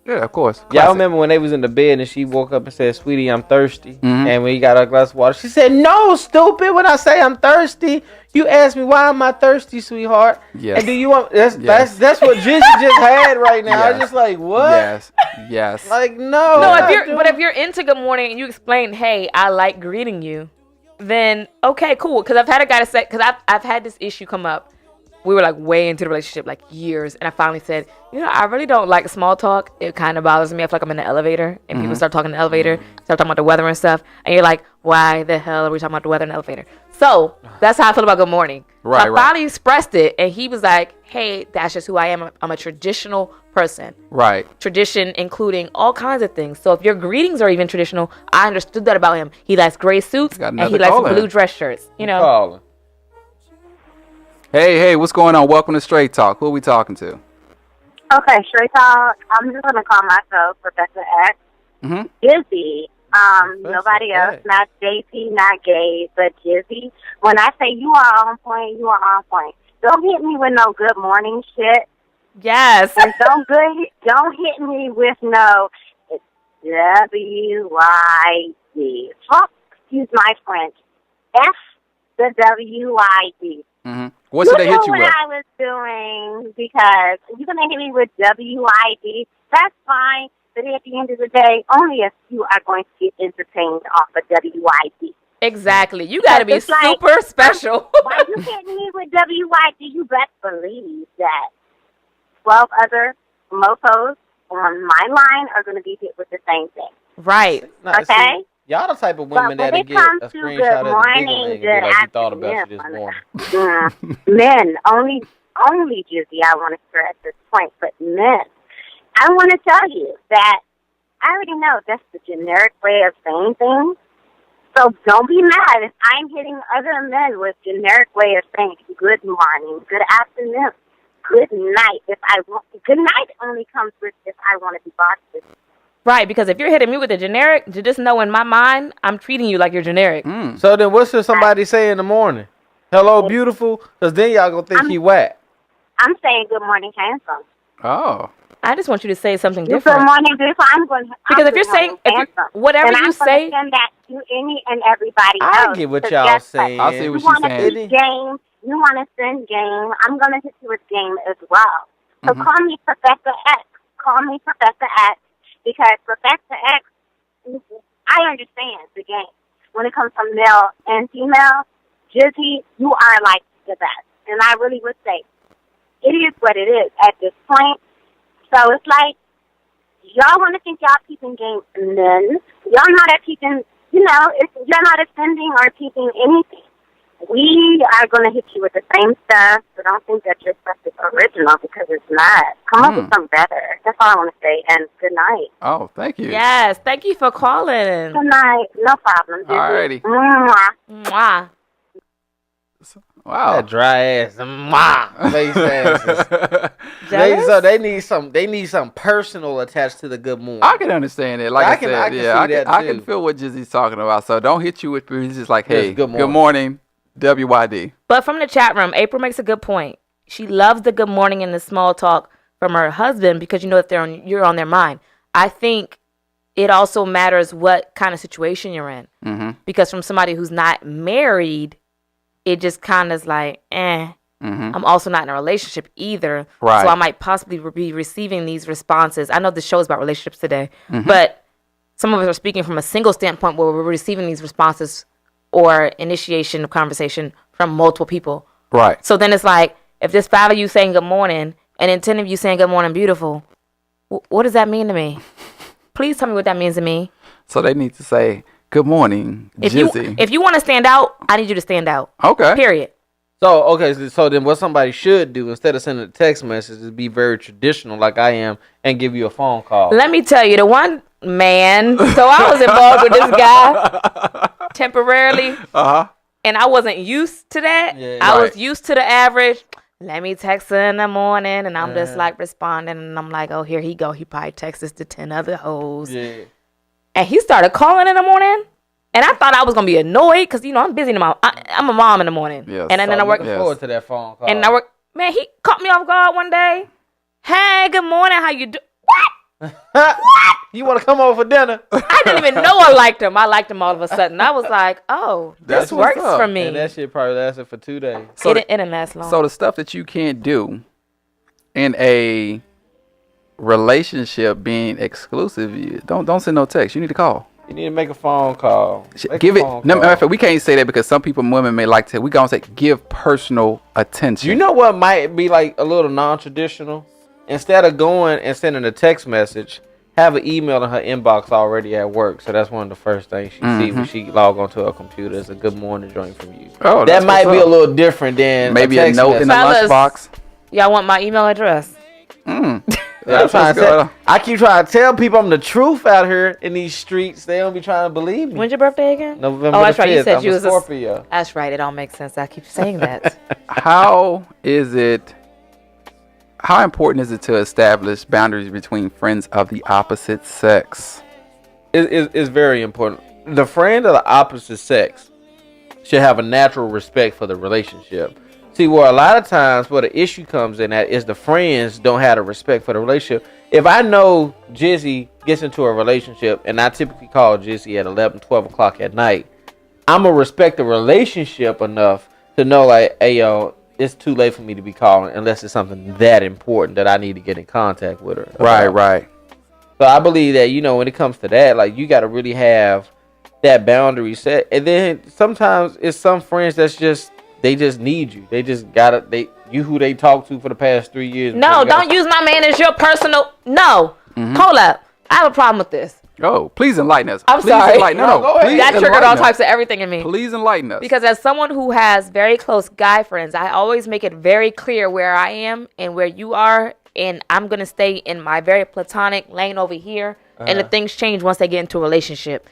Yeah, of course. Y'all remember when they was in the bed and she woke up and said, "Sweetie, I'm thirsty." Mm-hmm. And when he got her a glass of water, she said, "No, stupid. When I say I'm thirsty, you ask me why am I thirsty, sweetheart." Yes. And do you want? That's what Jizzy just had right now. I was just like, what? Yes. Like no. No, if you're into good morning and you explain, "Hey, I like greeting you," then okay, cool. Because I've had a guy to say, because I've had this issue come up. We were like way into the relationship, like years, and I finally said, I really don't like small talk. It kind of bothers me. I feel like I'm in the elevator, and people start talking in the elevator, start talking about the weather and stuff, and you're like, why the hell are we talking about the weather in the elevator? So that's how I feel about good morning. Right, so I finally expressed it, and he was like, hey, that's just who I am. I'm a traditional person. Right. Tradition including all kinds of things. So if your greetings are even traditional, I understood that about him. He likes gray suits, and he likes blue dress shirts. Calling. Hey, what's going on? Welcome to Straight Talk. Who are we talking to? Okay, Straight Talk. I'm just going to call myself Professor X. Jizzy. Nobody else. Not JP, not Gay, but Jizzy. When I say you are on point, you are on point. Don't hit me with no good morning shit. Yes. And don't hit me with no WYD. Fuck, excuse my French. F the WYD. What should they hit you with? What I was doing, because you're going to hit me with WID. That's fine, but at the end of the day, only a few are going to get entertained off of WID. Exactly. You got to be super special. Why you hitting me with WID? You best believe that 12 other mofos on my line are going to be hit with the same thing. Right. Okay? See, y'all the type of women that'll get a screenshot of the morning, good like you thought about you this morning. Men, only Jizzy, I want to stress this point, but men, I want to tell you that I already know that's the generic way of saying things. So don't be mad if I'm hitting other men with generic way of saying good morning, good afternoon, good night. Good night only comes with if I want to be bossy. Right, because if you're hitting me with a generic, just know in my mind, I'm treating you like you're generic. So then what should somebody say in the morning? Hello, beautiful? Because then y'all going to think he whack. I'm saying good morning, handsome. Oh. I just want you to say something different. Good morning, beautiful. Because if you're saying, whatever you say. I'm going to send that to any and everybody else. I get what y'all saying. I see what you're saying. You want to send game. I'm going to hit you with game as well. So call me Professor X. Call me Professor X. Because Professor X, I understand the game. When it comes from male and female, Jizzy, you are like the best. And I really would say, it is what it is at this point. So it's like, y'all want to think y'all keeping game, and then y'all not keeping, you're not offending or keeping anything. We are going to hit you with the same stuff, so don't think that your stuff is original, because it's not. Come up with something better. That's all I want to say, and good night. Oh, thank you. Yes, thank you for calling. Good night. No problem. Alrighty. Mwah. Wow. That dry ass, face asses. So they need some personal attached to the good morning. I can understand it. Like I said, I can feel what Jizzy's talking about. So don't hit you with he's just like, hey, good morning, WYD. But from the chat room, April makes a good point. She loves the good morning and the small talk from her husband because that you're on their mind. I think it also matters what kind of situation you're in. Because from somebody who's not married, it just kind of is like, I'm also not in a relationship either. Right. So I might possibly be receiving these responses. I know the show is about relationships today, but some of us are speaking from a single standpoint where we're receiving these responses or initiation of conversation from multiple people. Right. So then it's like, if there's 5 of you saying good morning and then 10 of you saying good morning, beautiful, what does that mean to me? Please tell me what that means to me. So they need to say, good morning, Jizzy. If you want to stand out, I need you to stand out. Okay. Period. So, okay, so then what somebody should do instead of sending a text message is be very traditional like I am and give you a phone call. Let me tell you, the one man, so I was involved with this guy temporarily, and I wasn't used to that. Yeah. I Right. was used to the average. Let me text her in the morning, and I'm just like responding, and I'm like, oh, here he go. He probably texts this to 10 other hoes. Yeah. And he started calling in the morning, and I thought I was gonna be annoyed because I'm busy in the morning. I'm a mom in the morning, Yes. and then I work. Looking forward to that phone call. And I work. Man, he caught me off guard one day. Hey, good morning. How you do? What? You want to come over for dinner? I didn't even know I liked him. I liked him all of a sudden. I was like, oh, That's this what's works up. for me. And that shit probably lasted for 2 days. So it didn't last long. So the stuff that you can't do in a relationship being exclusive, don't send no text. You need to call. You need to make a phone call. Give it. No, matter of fact, we can't say that because some women may like to. We gonna say give personal attention. You know what might be like a little non-traditional? Instead of going and sending a text message, have an email in her inbox already at work. So that's one of the first things she see when she log onto her computer is a good morning joint from you. Oh, that that's might what's be up. a little different than Maybe a text note in the Fellas. lunchbox. Y'all want my email address? Yeah, I keep trying to tell people I'm the truth out here in these streets. They don't be trying to believe me. When's your birthday again? November Oh, that's the right. You 5th. said I'm you a was Scorpio. That's right. It all makes sense. I keep saying that. How important is it to establish boundaries between friends of the opposite sex? It's very important. The friend of the opposite sex should have a natural respect for the relationship. See, where a lot of times where the issue comes in at is the friends don't have the respect for the relationship. If I know Jizzy gets into a relationship and I typically call Jizzy at 11, 12 o'clock at night, I'm going to respect the relationship enough to know like, hey, yo, it's too late for me to be calling unless it's something that important that I need to get in contact with her. Right. So I believe that, when it comes to that, like you got to really have that boundary set. And then sometimes it's some friends they just need you. They just you who they talk to for the past 3 years. No, don't use my man as your personal. No. Hold up. I have a problem with this. Oh, please enlighten us. I'm Please sorry. Enlighten. No, No, go ahead. please That triggered all enlighten us. types of everything in me. Please enlighten us. Because as someone who has very close guy friends, I always make it very clear where I am and where you are. And I'm going to stay in my very platonic lane over here. And the things change once they get into a relationship.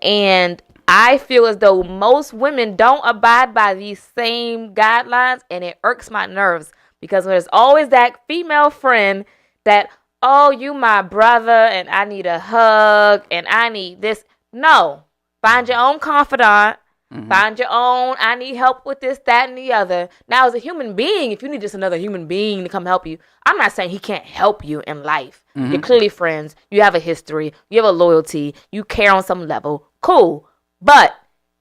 And I feel as though most women don't abide by these same guidelines. And it irks my nerves. Because there's always that female friend that, oh, you my brother and I need a hug and I need this. No. Find your own confidant. Find your own, I need help with this, that, and the other. Now, as a human being, if you need just another human being to come help you, I'm not saying he can't help you in life. You're clearly friends. You have a history. You have a loyalty. You care on some level. Cool. But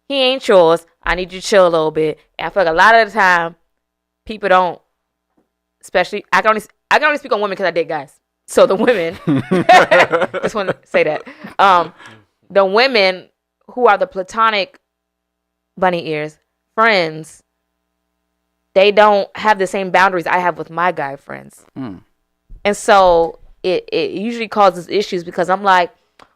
he ain't yours. I need you to chill a little bit. And I feel like a lot of the time, people don't, especially, I can only speak on women because I date guys. So the women, just want to say that. The women who are the platonic bunny ears friends, they don't have the same boundaries I have with my guy friends. And so it usually causes issues because I'm like,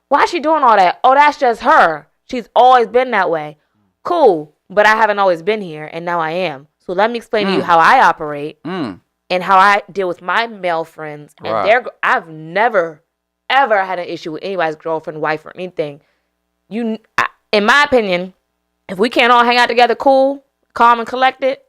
why is she doing all that? Oh, that's just her. She's always been that way. Cool, but I haven't always been here and now I am. So let me explain to you how I operate and how I deal with my male friends. And I've never ever had an issue with anybody's girlfriend, wife, or anything. In my opinion, if we can't all hang out together, cool, calm and collected,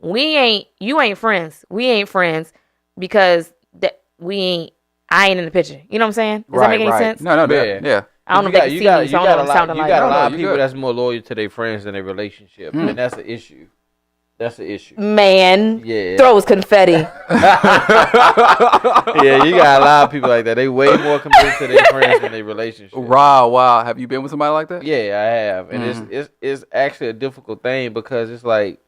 you ain't friends. We ain't friends because I ain't in the picture. You know what I'm saying? Does that make any sense? No, yeah. I don't know if they can see me, so I don't know what I'm sounding like. You got a lot of you people good. that's more loyal to their friends than their relationship, and that's an issue. That's the issue. Man, Yeah. throws confetti. Yeah, you got a lot of people like that. They way more committed to their friends than their relationship. Wow. Have you been with somebody like that? Yeah, I have, and it's actually a difficult thing because it's like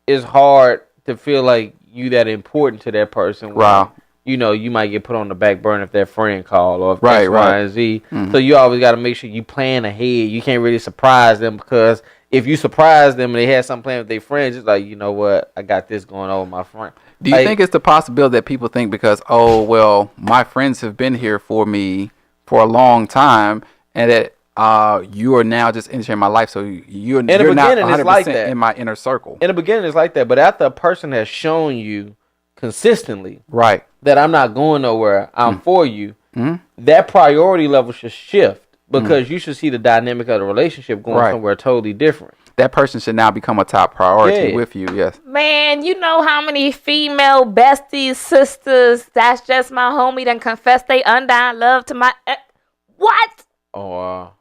it's hard to feel like you that important to that person. Wow. You might get put on the back burner if their friend call or if Right, X, Y, and Z. Mm-hmm. So you always got to make sure you plan ahead. You can't really surprise them, because if you surprise them and they had something planned with their friends, it's like, you know what, I got this going on with my friend. Do you think it's the possibility that people think because, oh, well, my friends have been here for me for a long time, and that you are now just entering my life, so you're not 100% like that. in my inner circle. In the beginning, it's like that, but after a person has shown you consistently Right. that I'm not going nowhere, I'm for you, Mm-hmm. that priority level should shift, because you should see the dynamic of the relationship going somewhere totally different. That person should now become a top priority with you, yes. Man, you know how many female besties, sisters, that's just my homie, done confess they undying love to my... What? Oh,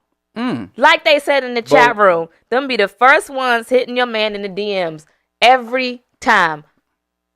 Like they said in the chat room, them be the first ones hitting your man in the DMs every time.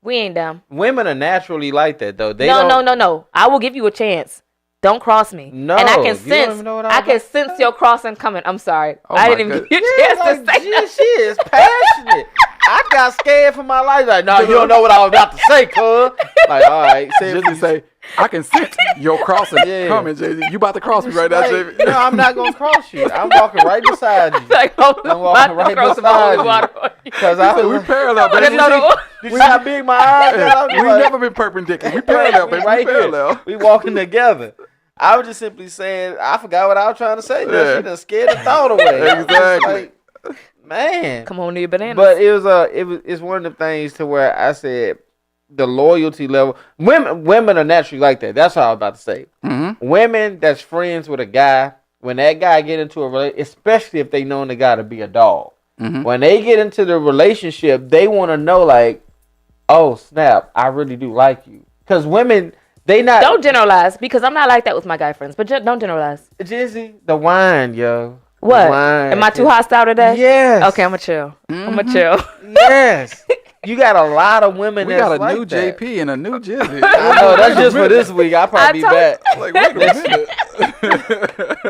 We ain't dumb. women are naturally like that, though. No. I will give you a chance. Don't cross me. No, and I can you don't sense. even know what I can sense your crossing coming. I'm sorry. Oh I my didn't even goodness. give you a chance to say that. She is passionate. I got scared for my life. Like, no, you don't know what I was about to say, cuz. Like, all right. Just to say, I can sense your crossing coming, Jay-Z. You about to cross me right now, Like, Jay-Z. no, I'm not going to cross you. I'm walking right beside you. Like, I'm walking right beside you. Because We parallel, I baby. know Did you see how big my eyes are? We've never been perpendicular. We parallel, baby. Right We parallel. here. We walking together. I was just simply saying, I forgot what I was trying to say. Yeah. She done scared the thought away. Exactly. Like, man. Come on, to your bananas. But it's one of the things to where I said the loyalty level. Women are naturally like that. That's what I was about to say. Mm-hmm. Women that's friends with a guy, when that guy get into a relationship, especially if they know the guy to be a dog, when they get into the relationship, they want to know, like, oh snap, I really do like you. Because women, they not. Don't generalize, because I'm not like that with my guy friends. But don't generalize. Jizzy, the wine, yo. The What? wine. Am I too hostile today? Yes. Okay, I'm going to chill. I'm going to chill. Yes. You got a lot of women We that's got a like new that. JP and a new Jizzy. I know, that's just for this week. I'll probably be back. Like, wait a minute.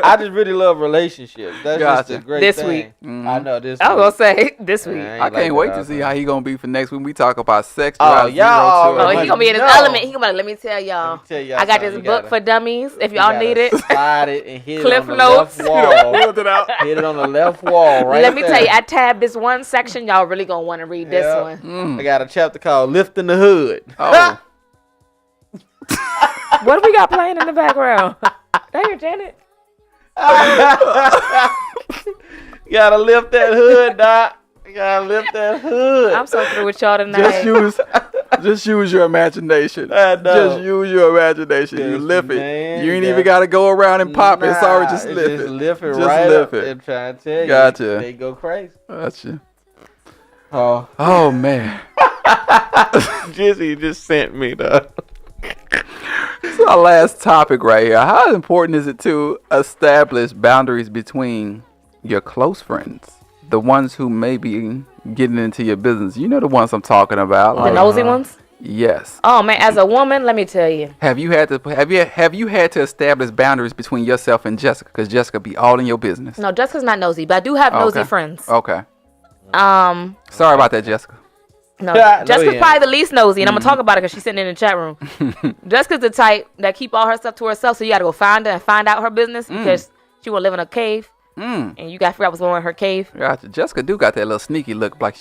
I just really love relationships. That's just a Gotcha. great This thing. week. I know this I week. was going to say this week. ain't I like can't wait that to all see the how time. he gonna be for next week. We talk about sex Oh, drive. y'all 0 to Oh, he 100. gonna be in his No. element. He gonna let me tell y'all. Let me tell y'all I got something. this You book gotta- for dummies. If You y'all gotta need it, slide it and hit Cliff it on notes. the left wall. Pulled it out. Hit it on the left wall, right let me there. tell you, I tabbed this one section. Y'all really gonna want to read this Yeah. one. I got a chapter called "Lifting the Hood." Oh, What do we got playing in the background? That your Janet? You gotta lift that hood, Doc. You gotta lift that hood. I'm so through with y'all tonight. just use your imagination. I know. Just use your imagination. You Just, lift it. man, You ain't yeah. even gotta go around and pop it. It's already just lift Just it. lift it Just right lift up it. and try to tell you. Gotcha. They go crazy. Gotcha. Oh, Oh man. Jizzy just sent me though. This is our last topic right here. How important is it to establish boundaries between your close friends, the ones who may be getting into your business? You know the ones I'm talking about. The Like, nosy ones? yes. Oh man, as a woman, let me tell you. Have you had to establish boundaries between yourself and Jessica? Because Jessica be all in your business. No, Jessica's not nosy, but I do have nosy Okay. friends. Okay. Sorry about that, Jessica. No, No, Jessica's yeah. probably the least nosy, and I'm gonna talk about it because she's sitting in the chat room. Jessica's the type that keep all her stuff to herself, so you gotta go find her and find out her business because she will live in a cave, and you gotta figure out what's going on in her cave. Gotcha. Jessica do got that little sneaky look. Like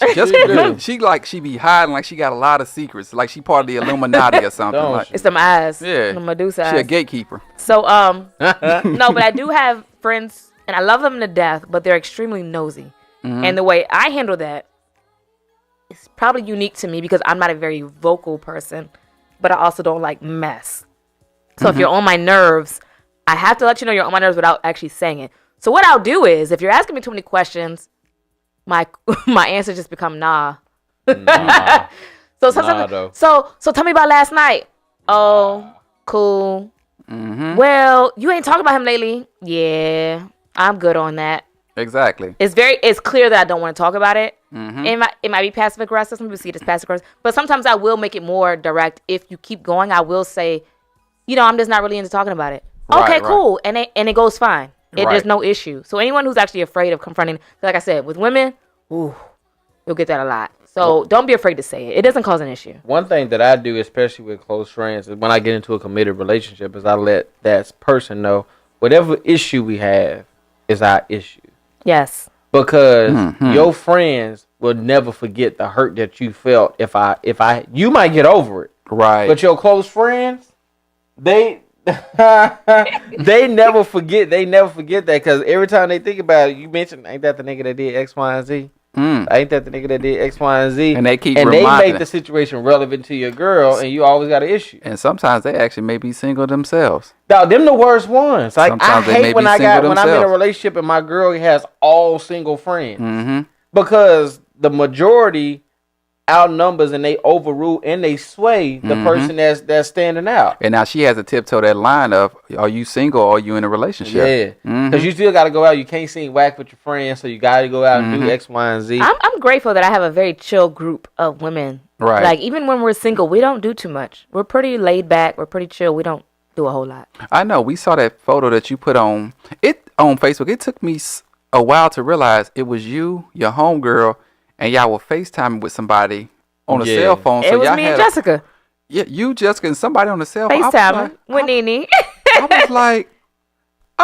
she be hiding like she got a lot of secrets. Like she part of the Illuminati or something. Don't Like, she? It's them eyes, yeah. the Medusa she a eyes. gatekeeper. So no, but I do have friends, and I love them to death, but they're extremely nosy, and the way I handle that is probably unique to me because I'm not a very vocal person, but I also don't like mess. So if you're on my nerves, I have to let you know you're on my nerves without actually saying it. So what I'll do is, if you're asking me too many questions, my answer just become nah. So sometimes, though. so tell me about last night. Oh, cool. Well, you ain't talking about him lately. Yeah, I'm good on that. Exactly. It's clear that I don't want to talk about it. It might be passive aggressive. Some people see it as passive aggressive, but sometimes I will make it more direct. If you keep going, I will say, I'm just not really into talking about it. Okay, Right, cool, and it goes fine. There's Right. no issue. So anyone who's actually afraid of confronting, like I said, with women, you'll get that a lot. So don't be afraid to say it. It doesn't cause an issue. One thing that I do, especially with close friends, is when I get into a committed relationship, is I let that person know whatever issue we have is our issue. Yes. Because your friends will never forget the hurt that you felt. You might get over it, Right. but your close friends, they never forget. They never forget that, because every time they think about it, you mentioned, ain't that the nigga that did X, Y, and Z? Ain't that the nigga that did X, Y, and Z? And they keep they reminding make the situation relevant to your girl, and you always got an issue. And sometimes they actually may be single themselves. Now, them the worst ones. Like, Sometimes I they may hate be when I'm in a themselves. relationship and my girl has all single friends. Mm-hmm. Because the majority outnumbers and they overrule and they sway the person that's standing out. And now she has to tiptoe that line of, are you single or are you in a relationship? Yeah. Because you still got to go out. You can't sing whack with your friends, so you got to go out and do X, Y, and Z. I'm grateful that I have a very chill group of women. Right. Like, even when we're single, we don't do too much. We're pretty laid back. We're pretty chill. We don't do a whole lot. I know. We saw that photo that you put on Facebook. It took me a while to realize it was you, your homegirl, and y'all were FaceTiming with somebody on a cell phone. It was me and Jessica. Yeah, you, Jessica, and somebody on the cell phone. FaceTiming with Nene. I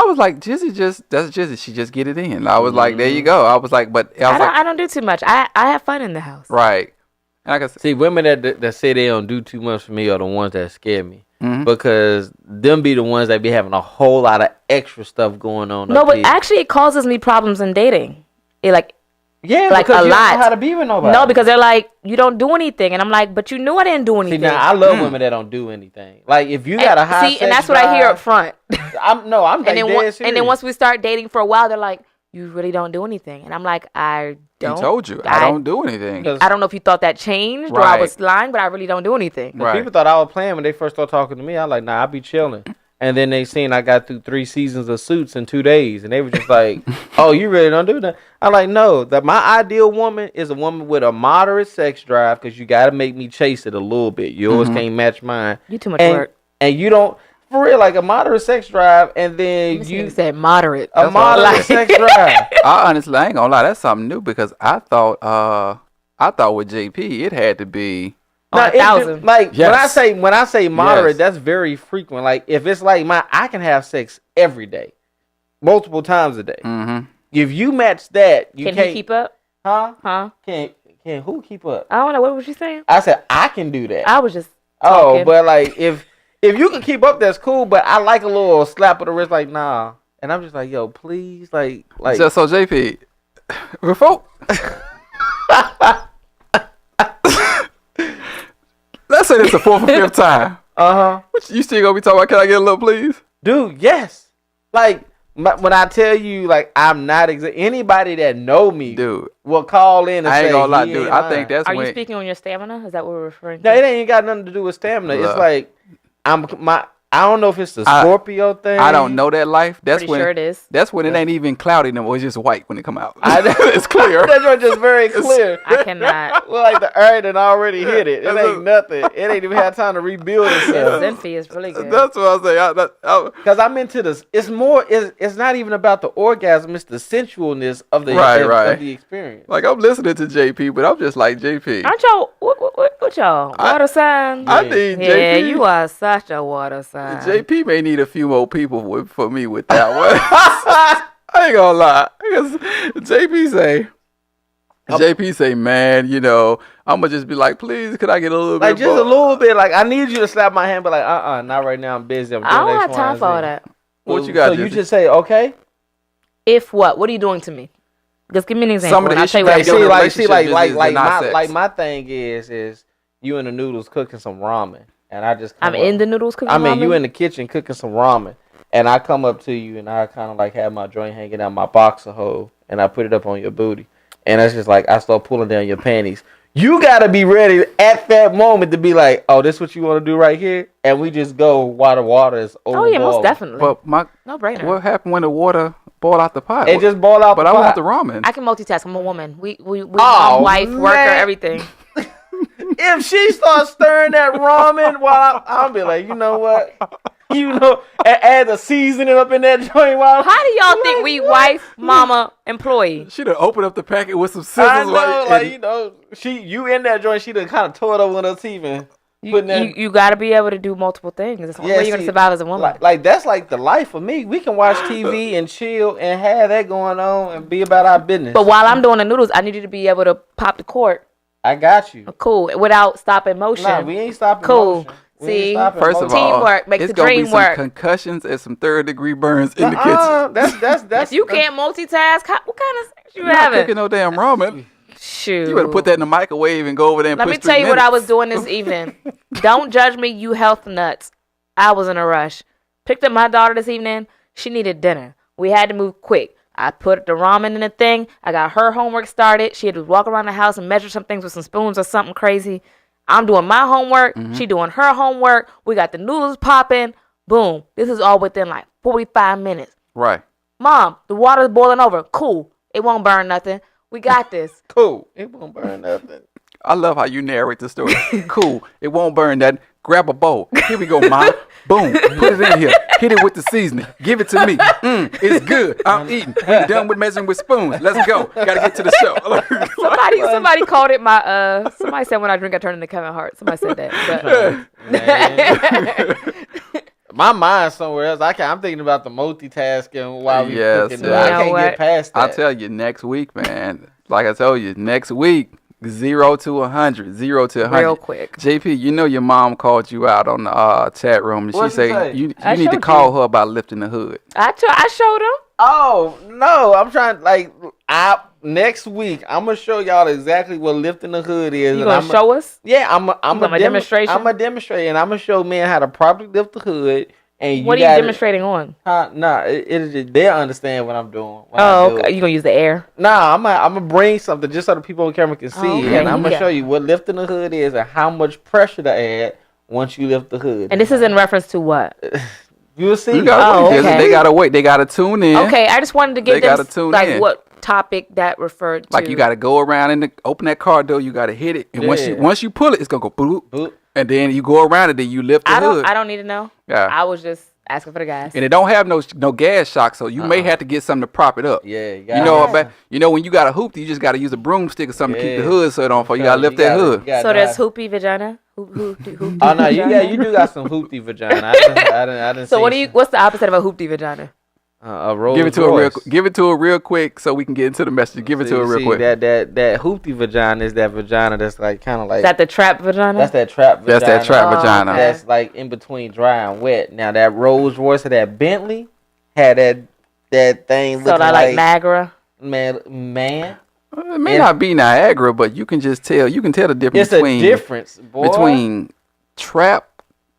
was like, that's Jizzy. She just get it in. I was like, there you go. I was like, I don't do too much. I have fun in the house. Right. And I can see, women that say they don't do too much for me are the ones that scare me. Because them be the ones that be having a whole lot of extra stuff going on. No, but actually it causes me problems in dating. Yeah, like because a you lot. don't know how to be with nobody. No, because they're like, you don't do anything, and I'm like, but you knew I didn't do anything. See, now I love women that don't do anything. Like, if you got a high sex and that's drive, what I hear up front. I'm like, dead serious. And then once we start dating for a while, they're like, you really don't do anything, and I'm like, I don't. He told you I don't do anything. I don't know if you thought that changed or I was lying, but I really don't do anything. Right. People thought I was playing when they first started talking to me. I was like, nah, I be chilling. And then they seen I got through 3 seasons of Suits in 2 days. And they were just like, oh, you really don't do that? I'm like, no. My ideal woman is a woman with a moderate sex drive, because you got to make me chase it a little bit. Yours can't match mine. You too much work. And you don't, for real, like a moderate sex drive, and then you said moderate. A moderate sex drive. I ain't gonna lie. That's something new, because I thought with JP, it had to be... Now, 1,000. Like, yes. when I say moderate, that's very frequent. Like, if it's like I can have sex every day, multiple times a day. If you match that, you can't. Can he keep up? Huh? Can who keep up? I don't know. What was you saying? I said I can do that. I was just talking. But like if you can keep up, that's cool. But I like a little slap of the wrist, like nah. And I'm just like, yo, please, like. So JP, before. Let's say this the 4th or 5th time. You still gonna be talking about, can I get a little please? Dude, yes. Like, when I tell you, like, I'm not anybody that know me, dude, will call in and say, I ain't gonna lie, dude. I think that's Are you speaking on your stamina? Is that what we're referring to? No, it ain't got nothing to do with stamina. It's like, I don't know if it's the Scorpio thing. I don't know that life. That's Pretty when sure it is. That's when it ain't even cloudy no more. It's just white when it come out. It's clear. That's just very clear. I cannot. Well, like the earth done already hit it. It ain't nothing. It ain't even had time to rebuild itself. Zenfi is really good. That's what I say. Because I'm into this. It's more. It's not even about the orgasm. It's the sensualness of the of the experience. Like, I'm listening to JP, but I'm just like, JP. Aren't y'all what y'all water signs? I need JP. Yeah, you are such a water sign. JP may need a few more people for me with that one. I ain't gonna lie. JP say, man, you know, I'm gonna just be like, please, could I get a little bit? Like, just a little bit. Like, I need you to slap my hand, but like, not right now. I'm busy. I'm doing I don't have time for all that. What you got? So you just say, okay. If what? What are you doing to me? Just give me an example. Some of the issues, my thing is you in the noodles cooking some ramen, and I just in the noodles cooking. ramen? You in the kitchen cooking some ramen, and I come up to you, and I kind of like have my joint hanging out my boxer hole, and I put it up on your booty, and it's just like I start pulling down your panties. You gotta be ready at that moment to be like, oh, this what you want to do right here, and we just go while the water is over. Oh yeah, most definitely. But no brainer. What happened when the water boil out the pot? It just boil out. But I want the ramen. I can multitask. I'm a woman. We wife, worker, everything. If she starts stirring that ramen, I'll be like, you know what? You know, and add the seasoning up in that joint. While How do y'all think we wife, mama, employee? She'd have opened up the packet with some scissors. I know, like, you know, you in that joint, she done kind of tore it over with her teeth and putting that. You got to be able to do multiple things. That's the only way you're going to survive as a woman. Like that's like the life of me. We can watch TV and chill and have that going on and be about our business. But while I'm doing the noodles, I need you to be able to pop the cork. I got you. Cool. Without stopping motion. Nah, we ain't stopping cool. motion. See, first of all, teamwork makes it's the dream be work. some concussions and some third-degree burns in the kitchen. That's if you can't multitask, what kind of sex you You're not having? cooking no damn ramen. Shoot. You better put that in the microwave and go over there and Let push me tell 3 you what minutes. I was doing this evening. Don't judge me, you health nuts. I was in a rush. Picked up my daughter this evening. She needed dinner. We had to move quick. I put the ramen in the thing. I got her homework started. She had to walk around the house and measure some things with some spoons or something crazy. I'm doing my homework. She doing her homework. We got the noodles popping. Boom. This is all within like 45 minutes. Right. Mom, the water's boiling over. Cool. It won't burn nothing. We got this. cool. It won't burn nothing. I love how you narrate the story. Cool. It won't burn that. Grab a bowl. Here we go, Mom. Boom. Put it in here. Hit it with the seasoning. Give it to me. It's good. I'm eating. We're done with measuring with spoons. Let's go. Got to get to the show. Somebody called it my somebody said when I drink I turn into Kevin Hart. Somebody said that. But My mind's somewhere else. I'm thinking about the multitasking while we cooking. Yes. I can't get past that. I'll tell you next week, man. Like I told you, next week, 0 to 100. 0 to 100. real quick. JP, you know your mom called you out on the chat room. And What'd she she said say? you I need to showed call her about lifting the hood. I showed him. Oh no! I'm trying next week. I'm gonna show y'all exactly what lifting the hood is. You gonna show us? Yeah, I'm a demonstration. I'm a demonstration, and I'm gonna show men how to properly lift the hood. And What are you demonstrating on? Nah, they'll understand what I'm doing. Okay. You gonna use the air? Nah, I'm gonna bring something just so the people on camera can see, Okay, and I'm gonna yeah. show you what lifting the hood is and how much pressure to add once you lift the hood. And this is in reference to what? You'll see. You gotta wait. okay. They gotta wait. They gotta tune in. Okay, I just wanted to They give them gotta tune like in. what topic that referred to. Like you gotta go around and open that car door. You gotta hit it, and once you pull it, it's gonna go boop, Boop. and then you go around it. Then you lift the hood. I don't need to know. Yeah. I was just asking for the guys. And it don't have no gas shock, so you may have to get something to prop it up. Yeah, You know when you got a hoopty, you just got to use a broomstick or something to keep the hood so it don't fall. You got to lift that hood. So there's hoopy vagina. Hoopty Oh no, vagina? you do got some hoopty vagina. I didn't. So what's the opposite of a hoopty vagina? A Rolls Give it to her Royce. give it to her real quick so we can get into the message. Give it to her real quick. That hoopty vagina is that vagina that's like kind of like Is that the trap vagina? that's that trap vagina. That's that trap vagina. okay. That's like in between dry and wet. Now that Rolls Royce or that Bentley had that thing So looking that like Niagara. man. It may not be Niagara, but you can just tell. You can tell the difference It's a difference, boy. between trap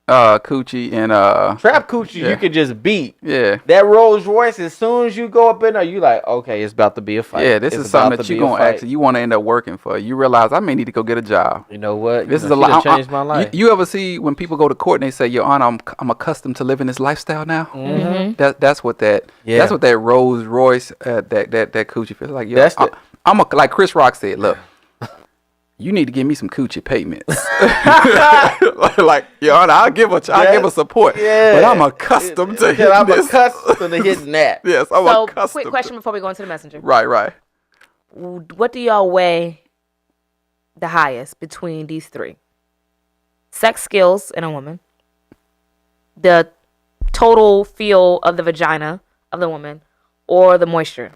coochie and trap coochie. Yeah. You could just beat. yeah. That Rolls Royce, as soon as you go up in there, you like, okay, it's about to be a fight. Yeah, this It's is something about that to you're be a gonna fight. actually you want to end up working for. You realize I may need to go get a job. You know what? This is She a lot. done changed my life. You ever see when people go to court and they say, "Your Honor, I'm accustomed to living this lifestyle now." Mm-hmm. That's what that. Yeah. That's what that Rolls Royce that coochie feels like. Yo, That's I'm like Chris Rock said. Look, you need to give me some coochie payments. Like, Your Honor, I'll give a support. Yeah. But I'm accustomed to hitting I'm this. accustomed to hitting that. Yes, I'm So accustomed. quick question before we go into the messenger. Right. What do y'all weigh the highest between these three? Sex skills in a woman, the total feel of the vagina of the woman, or the moisture?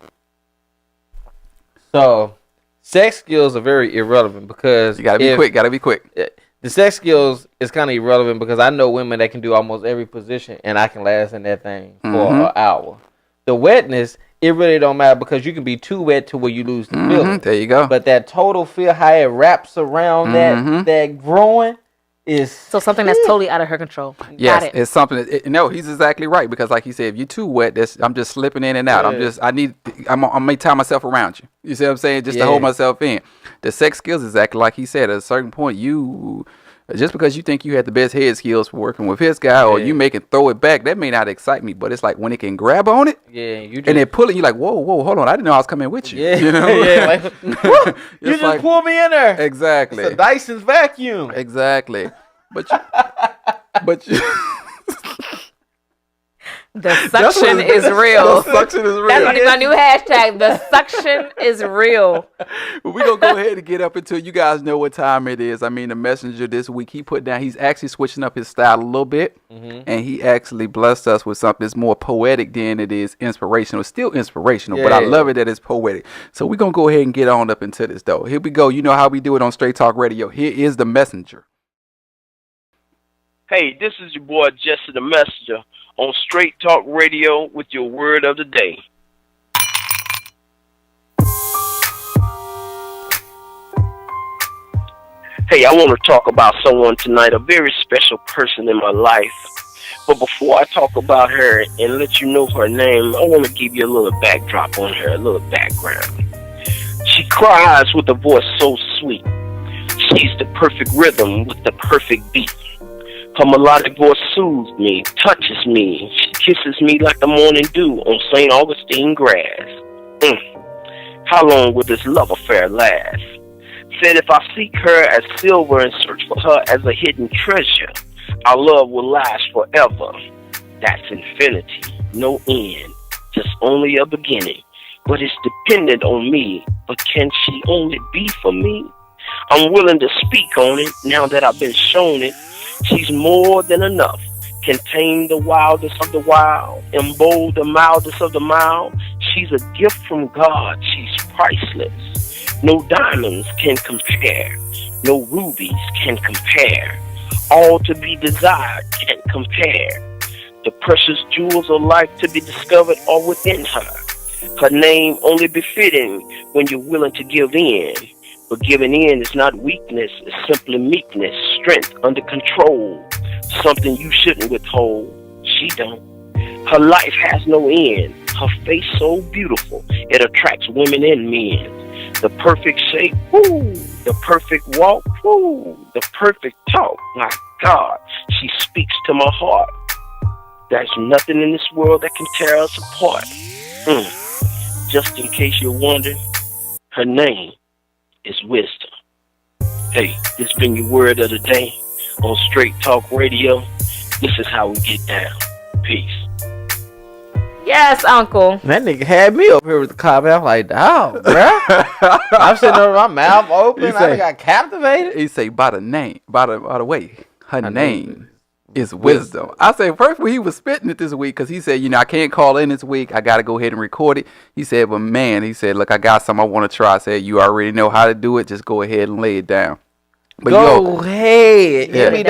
So, sex skills are very irrelevant because You gotta be quick. The sex skills is kind of irrelevant because I know women that can do almost every position and I can last in that thing for an hour. The wetness, it really don't matter because you can be too wet to where you lose the feeling. There you go. But that total feel, how it wraps around that growing is So something that's totally out of her control. Yes, Got it. it's something. No, he's exactly right because, like he said, if you're too wet, I'm just slipping in and out. I'm gonna tie myself around you. You see what I'm saying? Just to hold myself in. The sex skills, exactly like he said. At a certain point, just because you think you had the best head skills for working with his guy, or you make it throw it back, that may not excite me. But it's like when it can grab on it, you just, and then pull it, you're like, whoa, hold on, I didn't know I was coming with you. yeah, You know? like, woo, you just like- pull me in there. Exactly. It's a Dyson's vacuum. Exactly. But you The suction is real. The suction is real. That's gonna be my new hashtag. The suction is real. We're going to go ahead and get up into it. You guys know what time it is. I mean, the messenger this week, he's actually switching up his style a little bit. Mm-hmm. And he actually blessed us with something that's more poetic than it is inspirational. It's still inspirational, but I love it that it's poetic. So we're going to go ahead and get on up into this, though. Here we go. You know how we do it on Straight Talk Radio. Here is the messenger. Hey, this is your boy Jesse the Messenger on Straight Talk Radio with your word of the day. Hey, I want to talk about someone tonight, a very special person in my life. But before I talk about her and let you know her name, I want to give you a little backdrop on her, a little background. She cries with a voice so sweet. She's the perfect rhythm with the perfect beat. Her melodic voice soothes me, touches me. She kisses me like the morning dew on St. Augustine grass. How long will this love affair last? Said if I seek her as silver and search for her as a hidden treasure, our love will last forever. That's infinity, no end, just only a beginning. But it's dependent on me, but can she only be for me? I'm willing to speak on it now that I've been shown it. She's more than enough, can tame the wildest of the wild, embold the mildest of the mild. She's a gift from God, she's priceless. No diamonds can compare, no rubies can compare. All to be desired can't compare. The precious jewels of life to be discovered are within her. Her name only befitting when you're willing to give in. But giving in is not weakness, it's simply meekness, strength under control. Something you shouldn't withhold, she don't. Her life has no end, her face so beautiful, it attracts women and men. The perfect shape, woo, the perfect walk, woo, the perfect talk, my God, she speaks to my heart. There's nothing in this world that can tear us apart. Just in case you're wondering, her name is wisdom. Hey, this been your word of the day on Straight Talk Radio. This is how we get down. Peace. Yes, Uncle. That nigga had me up here with the comment. I'm like, dog, bruh. I'm sitting there with my mouth open. I got captivated. He say, by the way, her name is wisdom. I say, first when he was spitting it this week, because he said, I can't call in this week. I got to go ahead and record it. He said, but man, he said, look, I got something I want to try. I said, you already know how to do it. Just go ahead and lay it down. But go ahead. MESSENGER.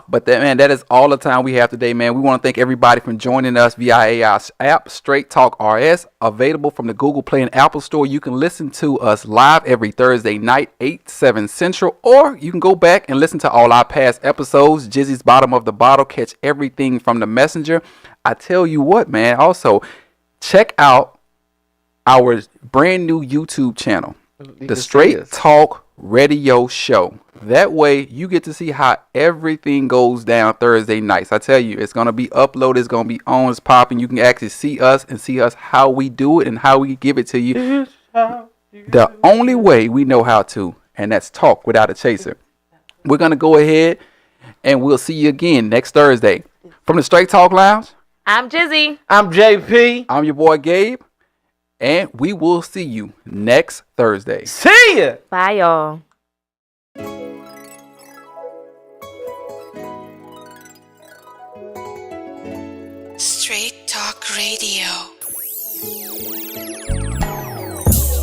But that is all the time we have today, man. We want to thank everybody for joining us via our app, StraightTalkRS, available from the Google Play and Apple Store. You can listen to us live every Thursday night, 8/7 Central, or you can go back and listen to all our past episodes. Jizzy's Bottom of the Bottle, catch everything from the messenger. I tell you what, man, also check out our brand new YouTube channel. The Straight Talk Radio Show. That way you get to see how everything goes down Thursday nights. I tell you, it's going to be uploaded. It's going to be on. It's popping. You can actually see us and see us how we do it and how we give it to you. The only way we know how to, and that's talk without a chaser. We're going to go ahead and we'll see you again next Thursday. From the Straight Talk Lounge, I'm Jizzy. I'm JP. I'm your boy Gabe. And we will see you next Thursday. See ya. Bye, y'all. Straight Talk Radio.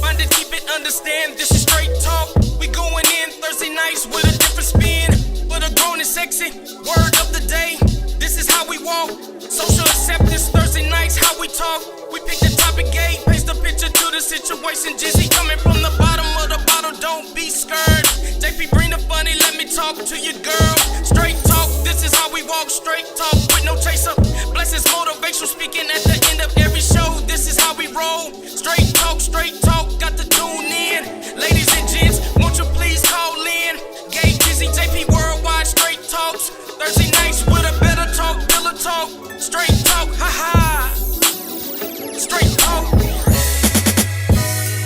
Find it, keep it, understand. This is Straight Talk. We going in Thursday nights with a different spin. But a grown and sexy word of the day. This is how we walk. Social acceptance Thursday nights, how we talk. We pick the topic gay, paste the picture to the situation. Jizzy coming from the bottom of the bottle, don't be scared. JP bring the funny, let me talk to you, girl. Straight talk, this is how we walk. Straight talk with no chaser. Blessings, motivational speaking at the end of every show. This is how we roll. Straight talk, got to tune in. Ladies and gents, won't you please call in? Gay, Jizzy, JP Worldwide, Straight Talks. Thursday nights with a better talk, pillar talk. Straight talk, ha ha. Straight talk.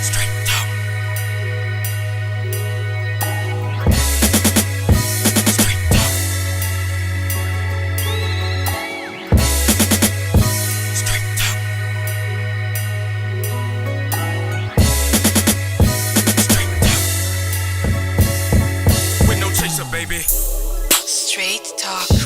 Straight talk. Straight talk. Straight Talk